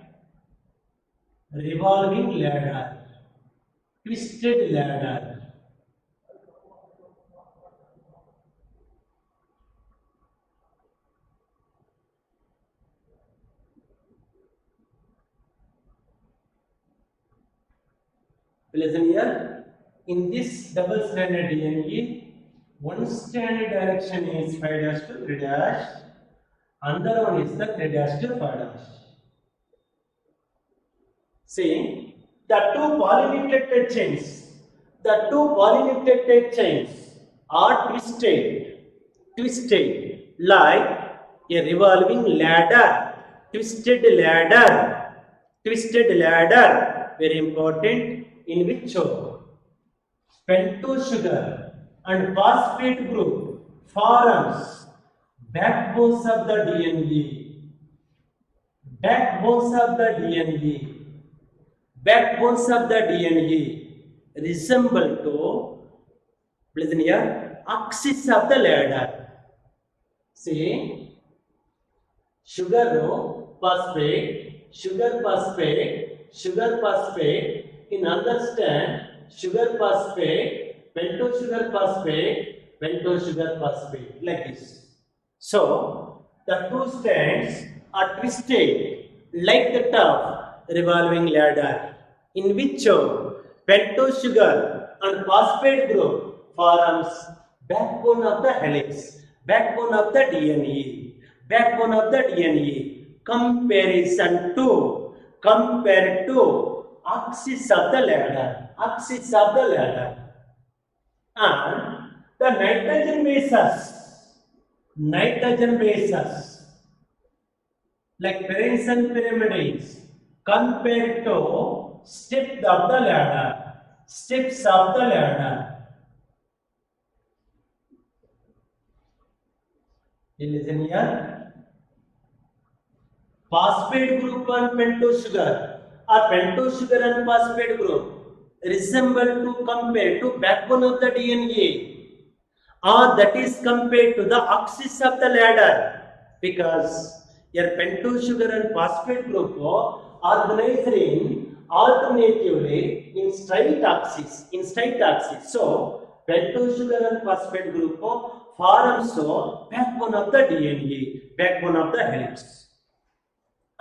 revolving ladder, twisted ladder. Listen here, in this double stranded DNA, one stranded direction is 5' to 3', another one is the 3' to 5'. See, the two polynucleotide chains are twisted like a revolving ladder, twisted ladder, very important, in which pentose sugar and phosphate group forms backbones of the DNA. Backbones of the DNA. Backbones of the DNA resemble to, listen here, axis of the ladder. See, sugar phosphate, sugar phosphate, sugar phosphate. In understand, sugar phosphate, pentosugar phosphate, pentosugar phosphate, like this. So the two strands are twisted like the top revolving ladder, in which pentosugar and phosphate group forms backbone of the helix, backbone of the DNA, backbone of the DNA. Compared to axis of the ladder, axis of the ladder, and the nitrogen bases, like parents and pyramids, compared to steps of the ladder, steps of the ladder. You listen here. Phosphate group and pentosugar, or pentosugar and phosphate group resemble to compare to backbone of the DNA, or that is compared to the axis of the ladder, because your pentosugar and phosphate group organized in alternatively in straight axis, So pentosugar and phosphate group forms backbone of the DNA, backbone of the helix.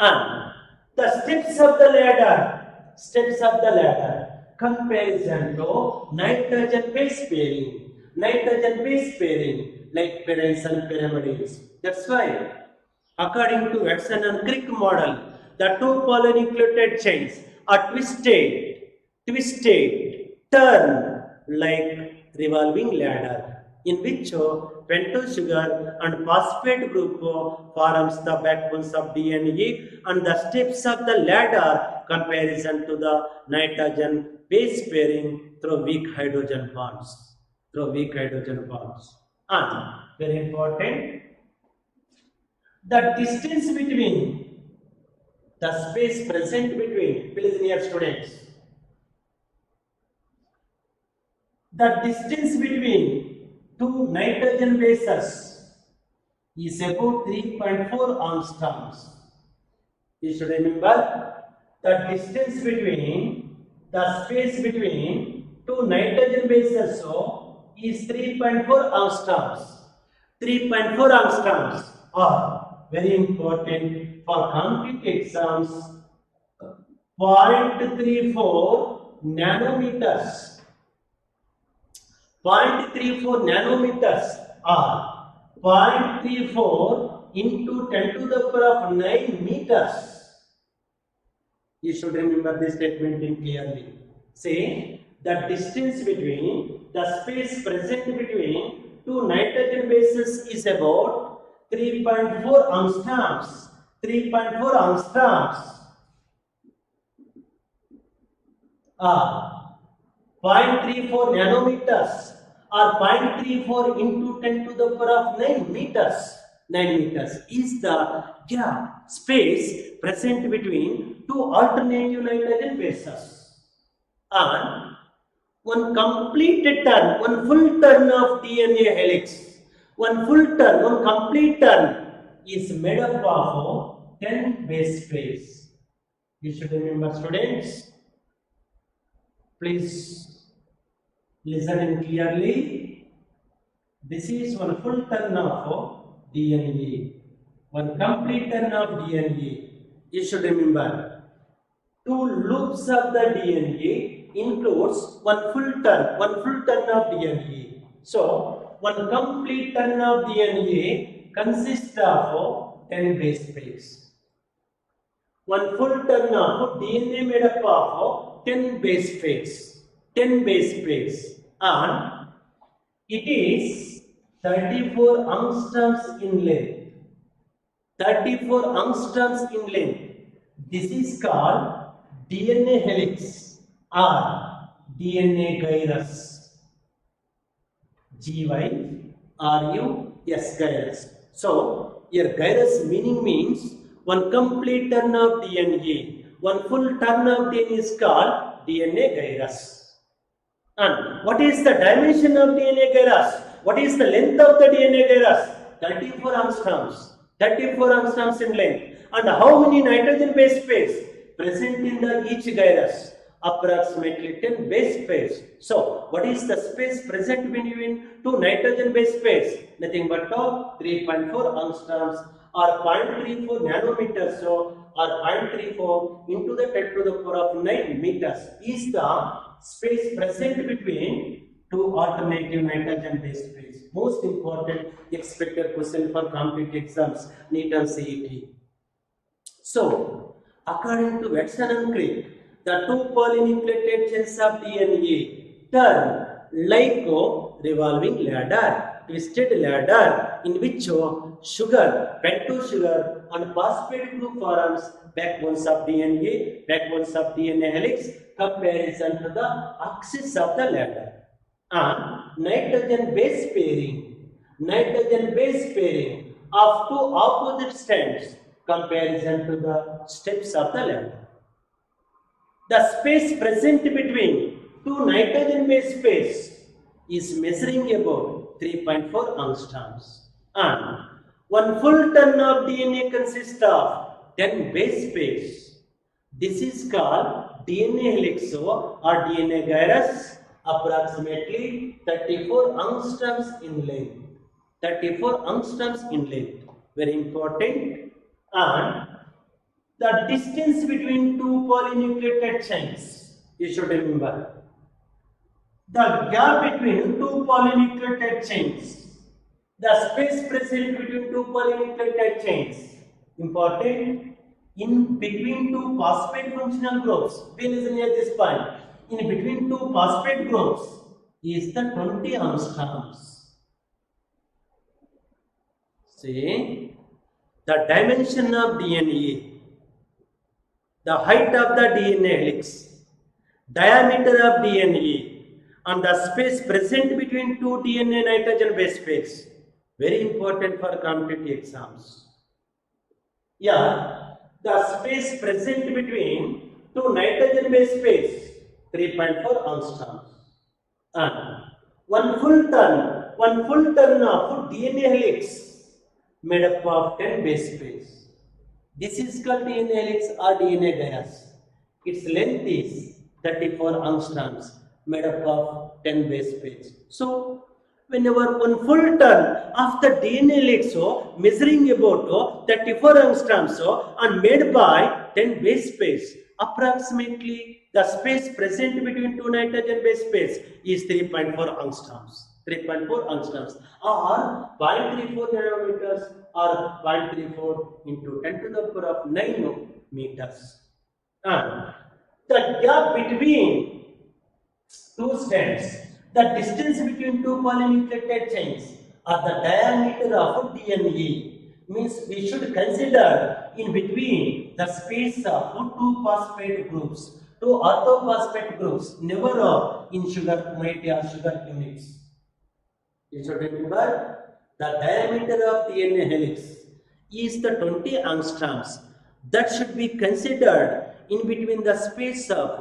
And the steps of the ladder, comparison to nitrogen base pairing, like parents and pyramids. That's why, according to Watson and Crick model, the two polynucleotide chains are twisted, turn like revolving ladder, in which pentosugar and phosphate group forms the backbones of DNA, and the steps of the ladder comparison to the nitrogen base pairing through weak hydrogen bonds. And very important, the distance between the space present between, please near students, the distance between two nitrogen bases is about 3.4 angstroms. You should remember, the distance between the space between two nitrogen bases is 3.4 angstroms. 3.4 angstroms are very important for competitive exams. 0.34 nanometers. 0.34 nanometers are 0.34 into 10 to the power of 9 meters. You should remember this statement in clearly. Say, the distance between the space present between two nitrogen bases is about 3.4 angstroms. 3.4 angstroms are 0.34 nanometers, or 0.34 into 10 to the power of 9 meters. 9 meters is the gap, space present between two alternative nitrogen bases. And one complete turn, one full turn of DNA helix, one complete turn is made up of 10 base pairs. You should remember, students. Please listen clearly. This is one full turn of DNA, one complete turn of DNA. You should remember, two loops of the DNA includes one full turn of DNA. So, one complete turn of DNA consists of 10 base pairs. One full turn of DNA made up of 10 base pairs. 10 base pairs. And it is 34 angstroms in length. 34 angstroms in length. This is called DNA helix or DNA gyrus. GY RUS, gyrus. So here gyrus meaning means one complete turn of DNA. One full turn of DNA is called DNA gyrus. And what is the dimension of DNA gyrus? What is the length of the DNA gyrus? 34 angstroms. 34 angstroms in length. And how many nitrogen base pairs present in the each gyrus? Approximately 10 base pairs. So, what is the space present between two nitrogen base pairs? Nothing but 3.4 angstroms or 0.34 nanometers. So, or 0.34 into the 10 to the power of 9 meters is the space present between two alternative nitrogen base pairs. Most important expected question for competitive exams, NEET and CET. So, according to Watson and Crick, the two polynucleated chains of DNA turn like a revolving ladder, twisted ladder in which sugar, pentose sugar and phosphate group forms backbones of DNA, backbones of DNA helix, comparison to the axis of the ladder. And nitrogen base pairing of two opposite strands, comparison to the steps of the ladder. The space present between two nitrogen base pairs is measuring about 3.4 angstroms. And one full turn of DNA consists of 10 base pairs. This is called DNA helix or DNA gyrus, approximately 34 angstroms in length. 34 angstroms in length. Very important. And the distance between two polynucleated chains, you should remember. The gap between two polynucleated chains, the space present between two polynucleated chains, important. In between two phosphate functional groups, we listen here this point. In between two phosphate groups is the 20 angstroms. See, the dimension of DNA, the height of the DNA helix, diameter of DNA, and the space present between two DNA nitrogen base pairs. Very important for competitive exams. Yeah, the space present between two nitrogen base pairs, 3.4 angstroms. And one full turn of DNA helix made up of 10 base pairs. This is called DNA helix or DNA gyrus. Its length is 34 angstroms made up of 10 base pairs. So, whenever one full turn of the DNA helix measuring about 34 angstroms and made by 10 base pairs, approximately the space present between two nitrogen base pairs is 3.4 angstroms. 3.4 angstroms or 0.34 nanometers or 0.34 into 10 to the power of 9 meters. And the gap between two strands, the distance between two polynucleated chains or the diameter of DNA means we should consider in between the space of two phosphate groups, two orthophosphate groups, never in sugar unity or sugar units. You should remember the diameter of DNA helix is the 20 angstroms. That should be considered in between the space of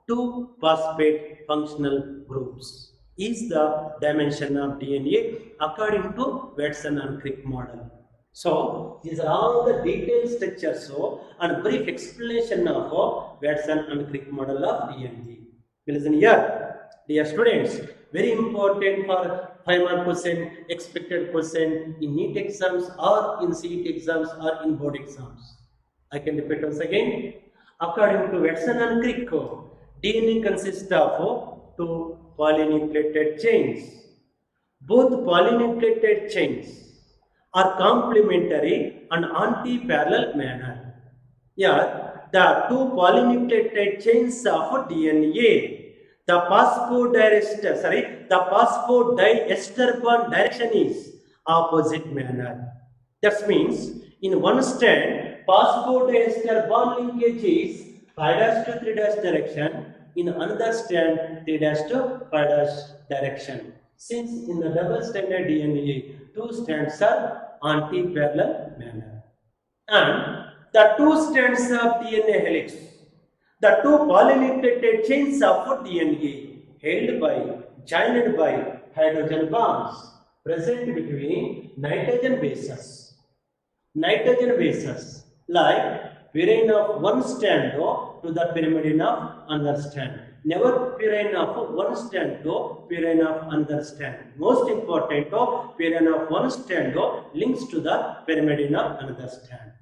two phosphate functional groups. Is the dimension of DNA according to Watson and Crick model. So, these are all the detailed structures and brief explanation of Watson and Crick model of DNA. Listen here, dear students, very important for 5-mark question, expected question in NEET exams or in CET exams or in board exams. I can repeat once again. According to Watson and Crick, DNA consists of two polynucleated chains. Both polynucleated chains are complementary and anti-parallel manner. Here, the two polynucleated chains of DNA, the phosphodiester bond direction is opposite manner. That means in one strand, phosphodiester bond linkage is 5' to 3' direction. In another strand, 3' to 5' direction. since in the double-stranded DNA, two strands are anti-parallel manner. And the two strands of DNA helix, the two polynucleated chains of DNA held by, joined by hydrogen bonds present between nitrogen bases. Nitrogen bases like purine of one strand to the pyrimidine of another strand. Never purine of one strand to purine of another strand. Most important, purine of one strand links to the pyrimidine of another strand.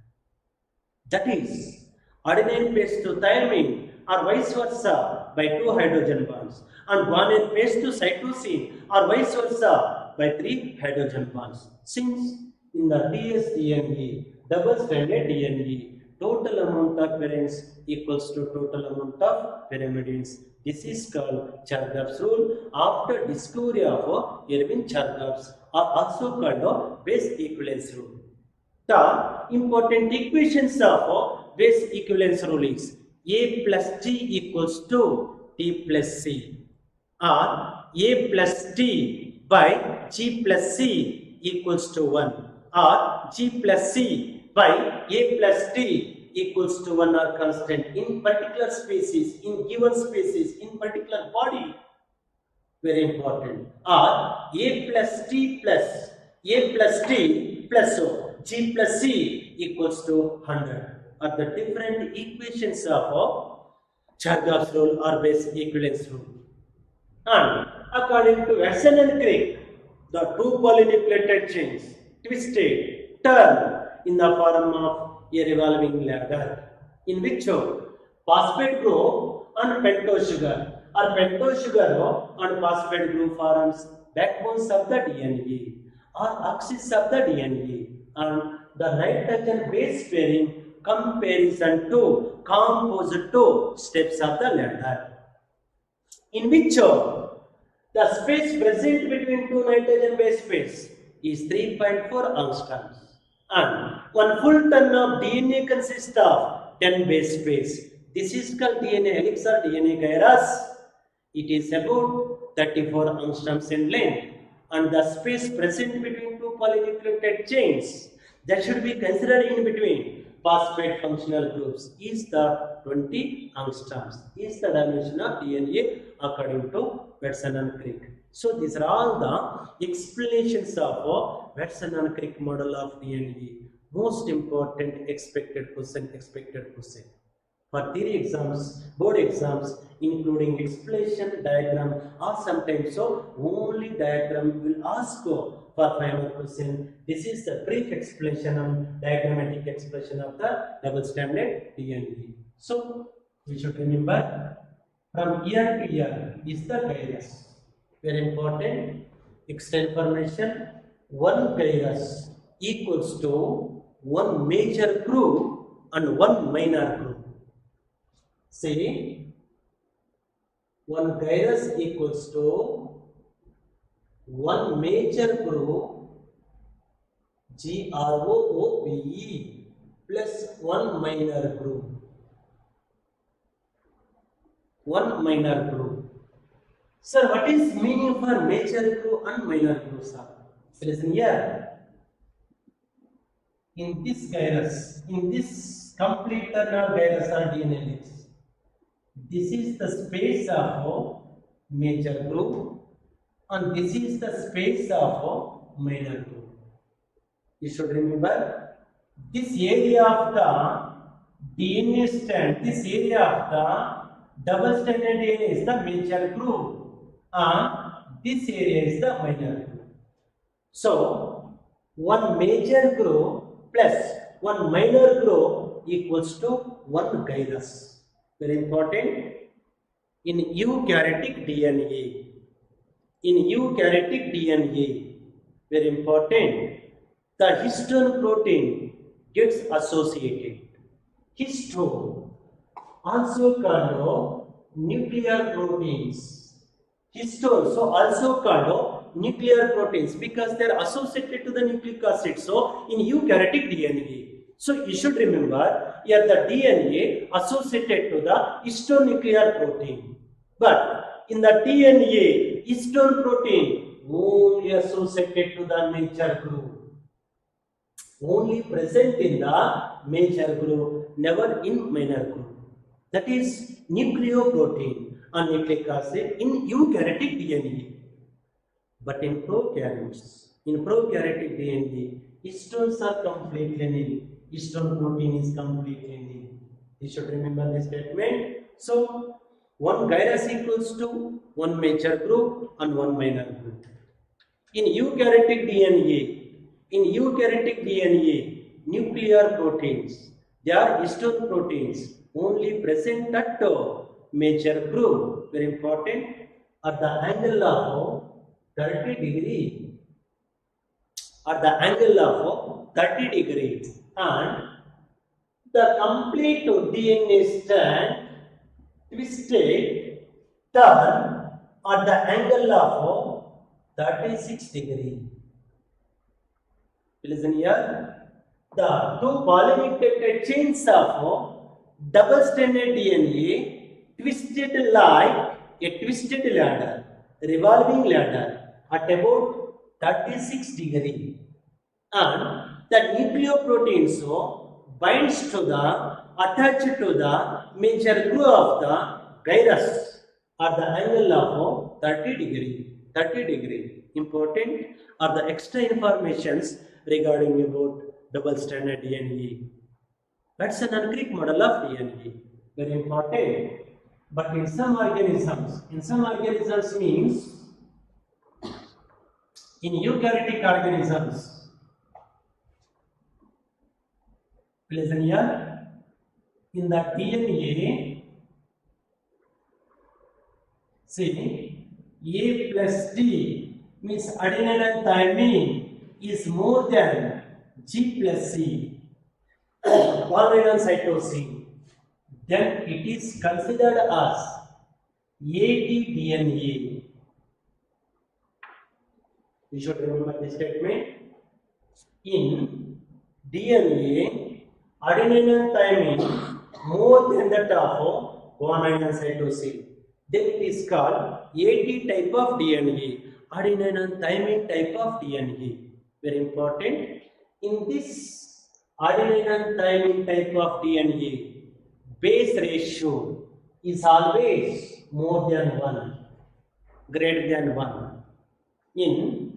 That is adenine pays to thymine or vice versa by two hydrogen bonds, and guanine pays to cytosine or vice versa by three hydrogen bonds. Since in the dsDNA, double-stranded DNA, total amount of purines equals to total amount of pyrimidines. This is called Chargaff's rule, after discovery of Erwin Chargaff's, or also called base equivalence rule. The important equations of base equivalence rule is A plus T equals to T plus C, or A plus T by G plus C equals to 1, or G plus C by A plus T equals to 1 are constant in particular species, in given species, in particular body. Very important. Or A plus T plus G plus C equals to 100 are the different equations of Chargaff's rule or base equivalence rule. And according to Watson and Crick, the two polynucleated chains twisted, turn in the form of a revolving ladder, in which phosphate group and pentose sugar, or pentose sugar and phosphate group forms backbones of the DNA or axis of the DNA, and the nitrogen base pairing comparison to composite two steps of the ladder, in which the space present between two nitrogen base pairs is 3.4 angstroms, and 1 full ton of DNA consists of 10 base pairs. This is called DNA helix or DNA gyrus. It is about 34 angstroms in length, and the space present between two polynucleated chains that should be considered in between phosphate functional groups is the 20 angstroms, is the dimension of DNA according to Watson and Crick. So these are all the explanations of Watson and Crick model of DNA. Most important expected question. For theory exams, board exams, including explanation, diagram, or sometimes only diagram will ask for final question. This is the brief explanation and diagrammatic expression of the double-stranded DNA. So we should remember, from year to year is the gyrus. Very important. Extra information: one gyrus equals to one major group and one minor group. See, one gyrus equals to one major group GROOPE plus one minor group. One minor group. Sir, what is meaning for major group and minor group, sir? Listen here. In this gyrus, in this complete terminal gyrus or DNA helix, this is the space of major group, and this is the space of minor group. You should remember, this area of the DNA strand, this area of the double-stranded DNA is the major group, and this area is the minor group. So, one major group plus one minor group equals to one gyrus. Very important. In eukaryotic DNA, very important, the histone protein gets associated. Histone, also called nuclear proteins. Histones, so also called nuclear proteins because they are associated to the nucleic acid. So in eukaryotic DNA, so you should remember here the DNA associated to the histonuclear protein. But in the DNA, histone protein only associated to the major group, only present in the major group, never in minor group. That is nucleoprotein or nucleic acid in eukaryotic DNA. But in prokaryotic DNA, histones are completely nil. Histone protein is completely nil. You should remember this statement. So, one gyrus equals to one major group and one minor group. In eukaryotic DNA, nuclear proteins, they are histone proteins only present at major group. Very important. At the angle of 30 degree, at the angle of 30 degree, and the complete DNA strand twisted turn at the angle of 36 degree. Listen here. The two polynucleotide chains of double-stranded DNA twisted like a twisted ladder, revolving ladder at about 36 degree, and the nucleoprotein binds to the attached to the major group of the gyrus at the angle of 30 degree. 30 degree. Important are the extra informations regarding about double-stranded DNA. That's an non-Greek model of DNA. Very important. But in some organisms means in eukaryotic organisms, listen here, in the DNA, see, A plus T means adenine and thymine is more than G plus C, guanine and cytosine, then it is considered as ATDNA. You should remember this statement. In DNA, adenine and thymine more than that of guanine and cytosine. Then it is called AT type of DNA, adenine and thymine type of DNA. Very important. In this adenine and thymine type of DNA, base ratio is always more than 1, greater than 1. In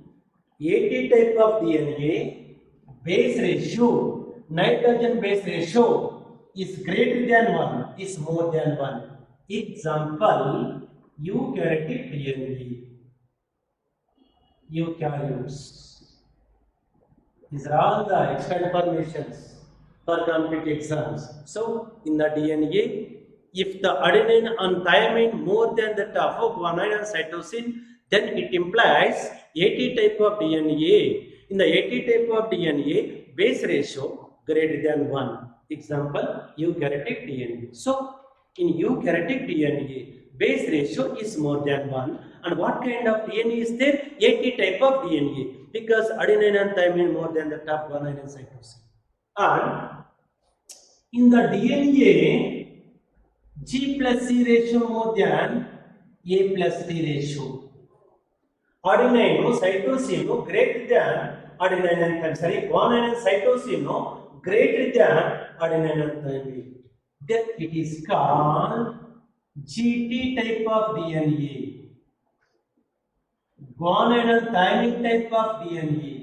AT type of DNA, base ratio, nitrogen base ratio is greater than 1, is more than 1. Example, eukaryotic DNA, eukaryotes. These are all the extra informations for competitive exams. So, in the DNA, if the adenine and thymine more than the of guanine and cytosine, then it implies AT type of DNA. In the AT type of DNA, base ratio greater than 1. Example, eukaryotic DNA. So, in eukaryotic DNA, base ratio is more than 1. And what kind of DNA is there? AT type of DNA. Because adenine and thymine more than the top guanine and cytosine. And in the DNA, G plus C ratio more than A plus T ratio. Adenine, cytosine greater than adenine and thymine. Sorry, guanine and cytosine greater than adenine and thymine. Then it is called GT type of DNA. Guanine and thymine type of DNA.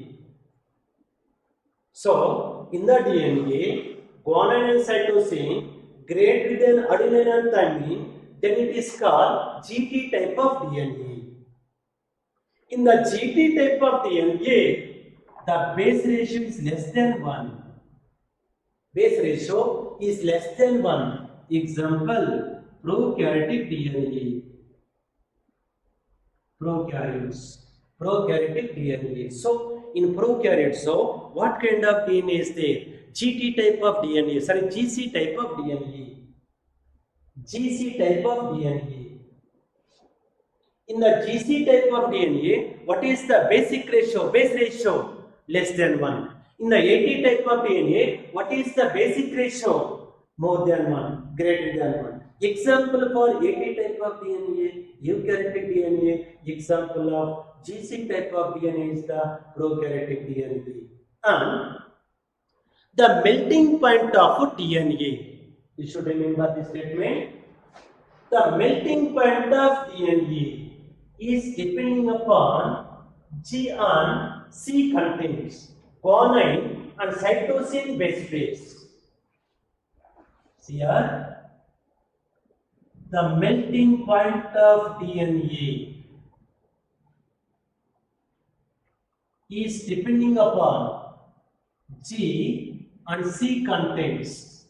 So, in the DNA, guanine and cytosine greater than adenine and thymine, then it is called GT type of DNA. In the GT type of DNA, the base ratio is less than 1. Base ratio is less than 1. Example, prokaryotic DNA. Prokaryotic DNA. So, in prokaryotes, so what kind of DNA is there? GT type of DNA, sorry, GC type of DNA. GC type of DNA. In the GC type of DNA, what is the basic ratio? Base ratio less than 1. In the AT type of DNA, what is the basic ratio? More than 1. greater than 1. Example for AT type of DNA, eukaryotic DNA. Example of GC type of DNA is the prokaryotic DNA. And the melting point of DNA. You should remember this statement. The melting point of DNA is depending upon G and C contents guanine and cytosine base pairs. Here, the melting point of DNA is depending upon G and C contents,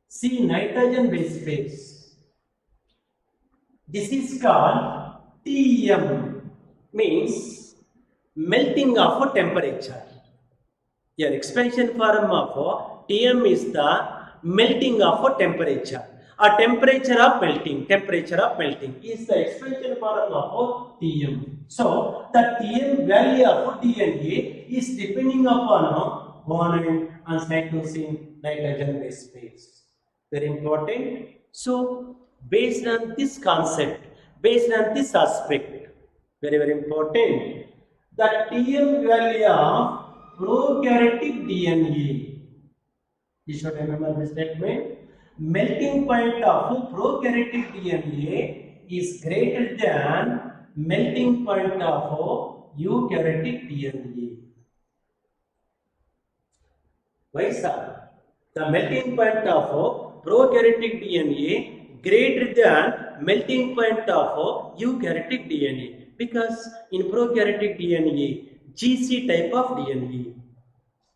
C nitrogen base pairs. This is called TM, means melting of temperature. Your expansion form of TM is the melting of temperature. A temperature of melting is the expansion form of TM. So, the TM value of DNA is depending upon guanine and cytosine nitrogen base pairs. Very important. So, based on this concept, based on this aspect, very important, the TM value of prokaryotic DNA, you should remember this statement, melting point of prokaryotic DNA is greater than melting point of eukaryotic DNA. Why, sir? The melting point of prokaryotic DNA greater than melting point of eukaryotic DNA, because in prokaryotic DNA, GC type of DNA.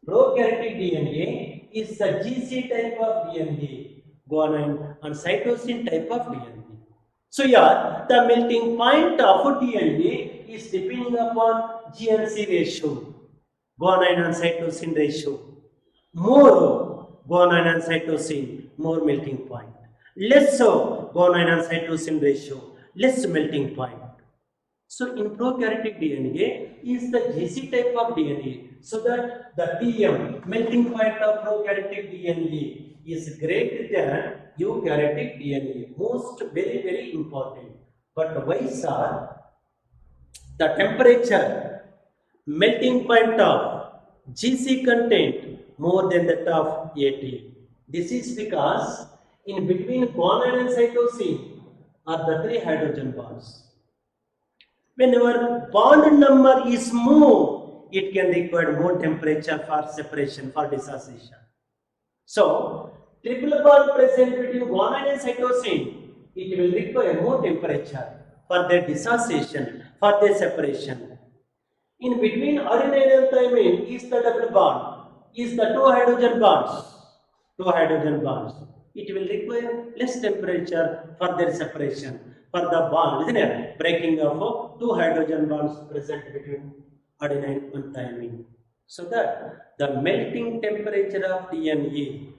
Prokaryotic DNA is the GC type of DNA, guanine and cytosine type of DNA. So here, the melting point of DNA is depending upon G and C ratio, guanine and cytosine ratio. More guanine and cytosine, more melting point. Less so guanine and cytosine ratio, less melting point. So in prokaryotic DNA is the GC type of DNA, so that the TM, melting point of prokaryotic DNA, is greater than eukaryotic DNA. Most very important. But why, sir? The temperature, melting point of GC content more than that of AT. This is because in between guanine and cytosine are the 3 hydrogen bonds. Whenever bond number is more, it can require more temperature for separation, for dissociation. So, triple bond present between guanine and cytosine, it will require more temperature for their dissociation, for their separation. In between adenine and thymine is the double bond, is the 2 hydrogen bonds. 2 hydrogen bonds. It will require less temperature for their separation, for the bond, isn't it? Breaking of 2 hydrogen bonds present between adenine and thymine. So that the melting temperature of DNA,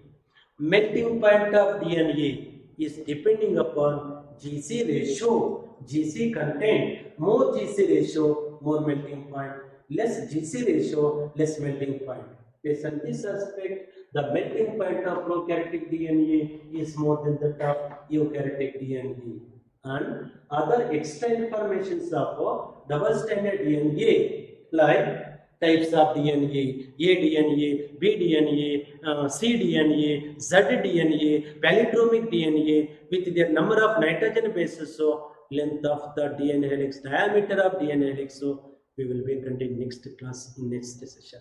melting point of DNA is depending upon GC ratio, GC content. More GC ratio, more melting point. Less GC ratio, less melting point. Based on this aspect, the melting point of prokaryotic DNA is more than that of eukaryotic DNA. And other extra informations of double-stranded DNA, like types of DNA, A DNA, B DNA, C DNA, Z DNA, palindromic DNA, with their number of nitrogen bases, so length of the DNA helix, diameter of DNA helix. So we will be continuing next class in next session.